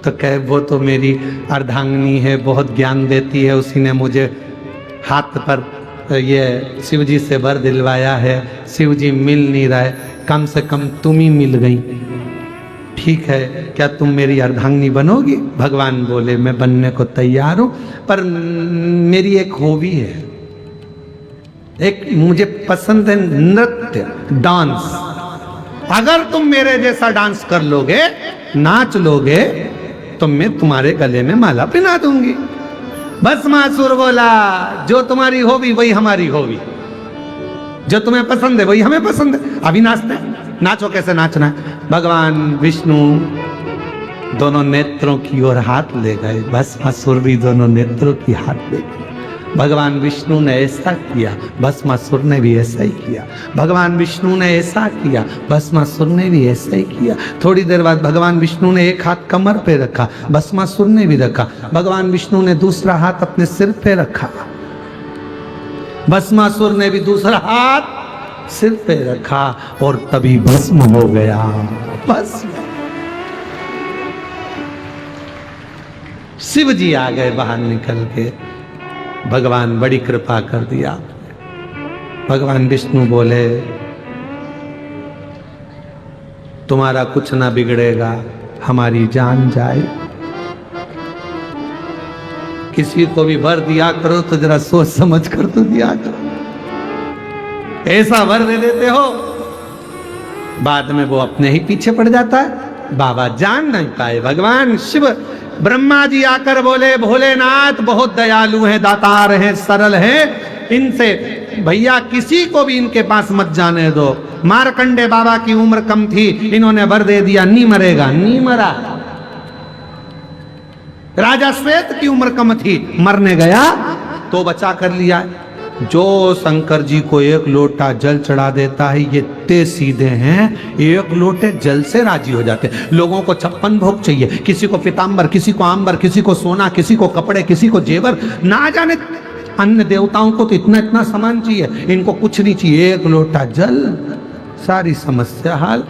तो कहे वो तो मेरी अर्धांगिनी है, बहुत ज्ञान देती है, उसी ने मुझे हाथ पर ये शिव जी से वर दिलवाया है। शिव जी मिल नहीं रहे, कम से कम तुम ही मिल गई। ठीक है, क्या तुम मेरी अर्धांगिनी बनोगी? भगवान बोले मैं बनने को तैयार हूं, पर मेरी एक हॉबी है, एक मुझे पसंद है नृत्य, डांस। अगर तुम मेरे जैसा डांस कर लोगे, नाच लोगे, तो मैं तुम्हारे गले में माला पहना दूंगी। भस्मासुर बोला जो तुम्हारी हॉबी वही हमारी हॉबी, जो तुम्हें पसंद है वही हमें पसंद है। अभी नाचते हैं, नाचो। कैसे नाचना है? भगवान विष्णु दोनों नेत्रों की ओर हाथ ले गए, भस्मासुर भी दोनों नेत्रों की हाथ ले गए। भगवान विष्णु ने ऐसा किया, भस्मासुर ने भी ऐसा ही किया। भगवान विष्णु ने ऐसा किया, भस्मासुर ने भी ऐसा ही किया। थोड़ी देर बाद भगवान विष्णु ने एक हाथ कमर पे रखा, भस्मासुर ने भी रखा। भगवान विष्णु ने दूसरा हाथ अपने सिर पे रखा, भस्मासुर ने भी दूसरा हाथ सिर पे रखा, और तभी भस्म हो गया। भस्म। शिव जी आ गए बाहर निकल के। भगवान बड़ी कृपा कर दिया। भगवान विष्णु बोले तुम्हारा कुछ ना बिगड़ेगा, हमारी जान जाए। किसी को भी वर दिया करो तो जरा सोच समझ कर तो दिया करो। ऐसा वर दे देते हो, बाद में वो अपने ही पीछे पड़ जाता है। बाबा जान नहीं पाए। भगवान शिव ब्रह्मा जी आकर बोले, भोलेनाथ बहुत दयालु हैं, दातार हैं, सरल हैं, इनसे भैया किसी को भी इनके पास मत जाने दो। मार्कंडे बाबा की उम्र कम थी, इन्होंने वर दे दिया, नहीं मरेगा, नहीं मरा। राजा श्वेत की उम्र कम थी, मरने गया तो बचा कर लिया। जो शंकर जी को एक लोटा जल चढ़ा देता है, ये इतने सीधे हैं, एक लोटे जल से राजी हो जाते हैं। लोगों को 56 भोग चाहिए, किसी को पीतांबर, किसी को आंबर, किसी को सोना, किसी को कपड़े, किसी को जेवर, ना जाने अन्य देवताओं को तो इतना इतना सामान चाहिए, इनको कुछ नहीं चाहिए, एक लोटा जल, सारी समस्या हाल।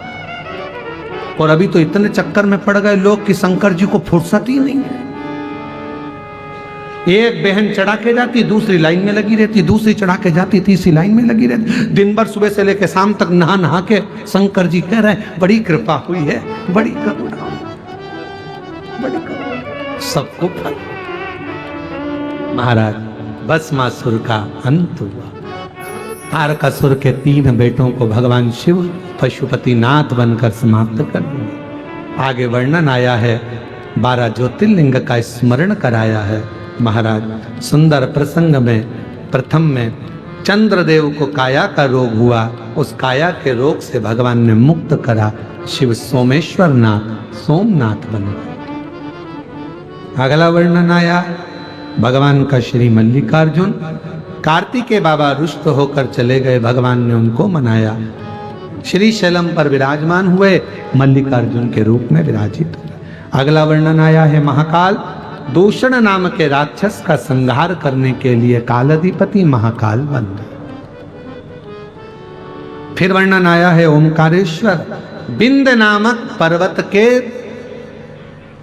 और अभी तो इतने चक्कर में पड़ गए लोग कि शंकर जी को फुर्सत ही नहीं है। एक बहन चढ़ा के जाती, दूसरी लाइन में लगी रहती, दूसरी चढ़ा के जाती, तीसरी लाइन में लगी रहती। दिन भर सुबह से लेकर शाम तक नहा नहा के शंकर जी कह रहे हैं, बड़ी कृपा हुई है, बड़ी करुणा, बड़ी करुणा, सबको फल। महाराज भस्मासुर का अंत हुआ। तारकासुर के 3 बेटों को भगवान शिव पशुपति नाथ बनकर समाप्त कर दिए। आगे वर्णन आया है, 12 ज्योतिर्लिंग का स्मरण कराया है। महाराज सुंदर प्रसंग में प्रथम में चंद्रदेव को काया का रोग हुआ, उस काया के रोग से भगवान ने मुक्त करा, शिव सोमेश्वर नाथ सोमनाथ बन गए। अगला वर्णन आया भगवान का श्री मल्लिकार्जुन। कार्तिकेय बाबा रुष्ट होकर चले गए, भगवान ने उनको मनाया, श्री शैलम पर विराजमान हुए, मल्लिकार्जुन के रूप में विराजित हुए। अगला वर्णन आया है महाकाल। दूषण नाम के राक्षस का संहार करने के लिए कालाधिपति महाकाल बन गए। फिर वर्णन आया है ओमकारेश्वर, बिंद नामक पर्वत के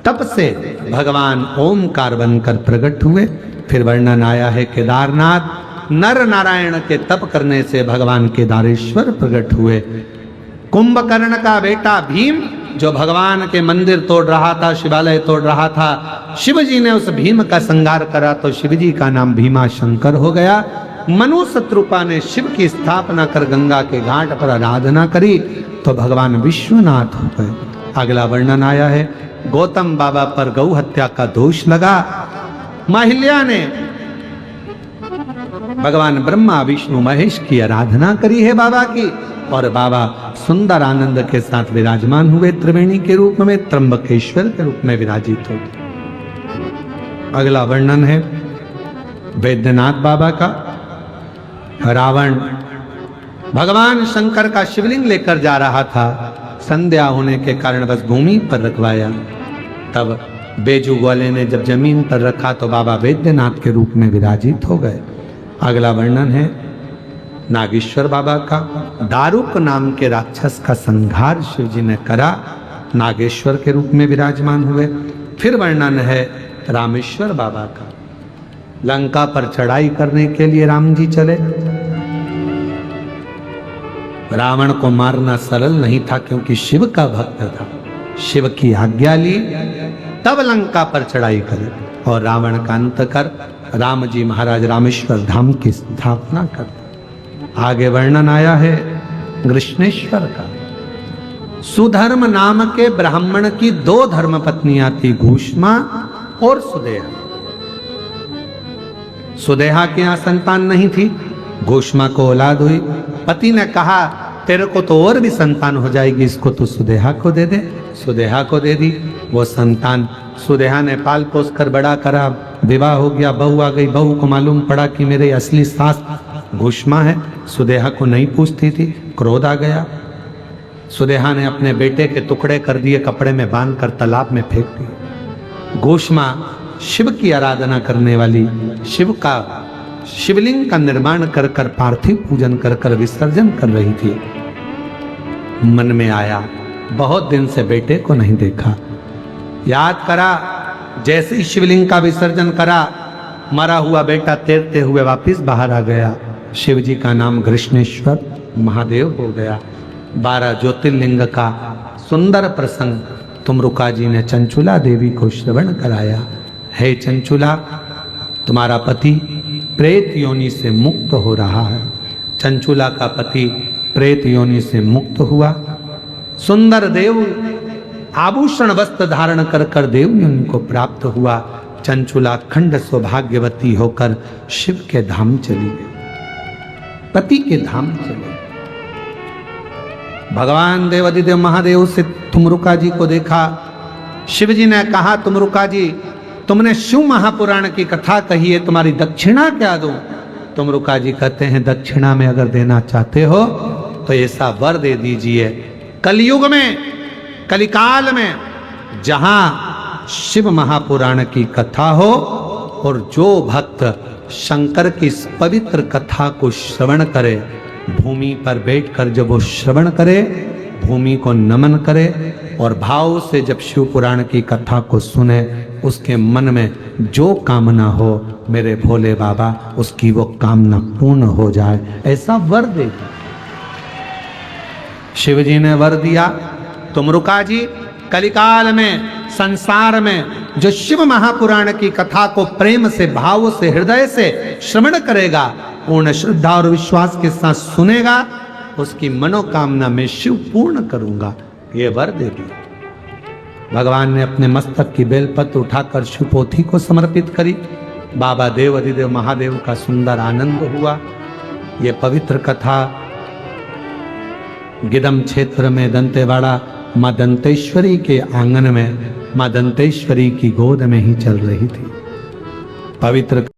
तप से भगवान ओमकार बनकर प्रकट हुए। फिर वर्णन आया है केदारनाथ, नर नारायण के तप करने से भगवान केदारेश्वर प्रकट हुए। कुंभकर्ण का बेटा भीम जो भगवान के मंदिर तोड़ रहा था, शिवालय तोड़ रहा था, शिव जी ने उस भीम का संहार करा तो शिव जी का नाम भीमा शंकर हो गया। मनु शत्रुपा ने शिव की स्थापना कर गंगा के घाट पर आराधना करी तो भगवान विश्वनाथ हो गए। अगला वर्णन आया है गौतम बाबा पर गौ हत्या का दोष लगा, महिल्या ने भगवान ब्रह्मा विष्णु महेश की आराधना करी है बाबा की, और बाबा सुंदर आनंद के साथ विराजमान हुए, त्रिवेणी के रूप में, त्र्यंबकेश्वर के रूप में विराजित होते। अगला वर्णन है वैद्यनाथ बाबा का। रावण भगवान शंकर का शिवलिंग लेकर जा रहा था, संध्या होने के कारण बस भूमि पर रखवाया। तब बेजू वाले ने जब जमीन पर रखा तो बाबा वैद्यनाथ के रूप में विराजित हो गए। अगला वर्णन है नागेश्वर बाबा का। दारुक नाम के राक्षस का संहार शिव जी ने करा, नागेश्वर के रूप में विराजमान हुए। फिर वर्णन है रामेश्वर बाबा का। लंका पर चढ़ाई करने के लिए राम जी चले, रावण को मारना सरल नहीं था क्योंकि शिव का भक्त था, शिव की आज्ञा ली तब लंका पर चढ़ाई करे और रावण का अंत कर राम जी महाराज रामेश्वर धाम की स्थापना करते। आगे वर्णन आया है कृष्णेश्वर का। सुधर्म नाम के ब्राह्मण की 2 धर्म पत्नियां थी, घूष्मा और सुदेहा। सुदेहा के यहां संतान नहीं थी, घूष्मा को औलाद हुई। पति ने कहा तेरे को तो और भी संतान हो जाएगी, इसको तो सुदेहा को दे दे। सुदेहा को दे दी। वो संतान सुदेहा ने पाल पोस कर बड़ा करा, विवाह हो गया, बहू आ गई। बहू को मालूम पड़ा कि मेरे असली सास घूष्मा है, सुदेहा को नहीं पूछती थी, क्रोध आ गया। सुदेहा ने अपने बेटे के टुकड़े कर दिए, कपड़े में बांध कर तालाब में फेंक दिए। घूष्मा शिव की आराधना करने वाली, शिव का शिवलिंग का निर्माण कर कर पार्थिव पूजन कर कर विसर्जन कर रही थी। मन में आया बहुत दिन से बेटे को नहीं देखा, याद करा। जैसे ही शिवलिंग का विसर्जन करा, मरा हुआ बेटा तैरते हुए वापस बाहर आ गया। शिव जी का नाम कृष्णेश्वर महादेव हो गया। 12 ज्योतिर्लिंग का सुंदर प्रसंग तुमरुका जी ने चंचुला देवी को श्रवण कराया। हे चंचुला, तुम्हारा पति प्रेत योनि से मुक्त हो रहा है। चंचुला का पति प्रेत योनि से मुक्त हुआ। सुंदर देव आभूषण वस्त्र धारण कर कर देव उनको प्राप्त हुआ। चंचुला खंड सौभाग्यवती होकर शिव के धाम चली गई, पति के धाम चली। भगवान देवादिदेव महादेव से तुमरुका जी को देखा। शिव जी ने कहा, तुमरुका जी, तुमने शिव महापुराण की कथा कही है, तुम्हारी दक्षिणा क्या दूं? तुमरुका जी कहते हैं, दक्षिणा में अगर देना चाहते हो तो ऐसा वर दे दीजिए, कलयुग में, कलिकाल में, जहां शिव महापुराण की कथा हो और जो भक्त शंकर की इस पवित्र कथा को श्रवण करे, भूमि पर बैठकर जब वो श्रवण करे, भूमि को नमन करे और भाव से जब शिव पुराण की कथा को सुने, उसके मन में जो कामना हो मेरे भोले बाबा उसकी वो कामना पूर्ण हो जाए, ऐसा वर देगा। शिव जी ने वर दिया। तुमरुका जी, कलिकाल में, संसार में जो शिव महापुराण की कथा को प्रेम से, भाव से, हृदय से श्रवण करेगा, पूर्ण श्रद्धा और विश्वास के साथ सुनेगा, उसकी मनोकामना में शिव पूर्ण करूंगा, ये वर दे दिया। भगवान ने अपने मस्तक की बेलपत्र उठाकर शिव पोथी को समर्पित करी। बाबा देव अधिदेव महादेव का सुंदर आनंद हुआ। ये पवित्र कथा गिदम क्षेत्र में दंतेवाड़ा माँ दंतेश्वरी के आंगन में, माँ दंतेश्वरी की गोद में ही चल रही थी। पवित्र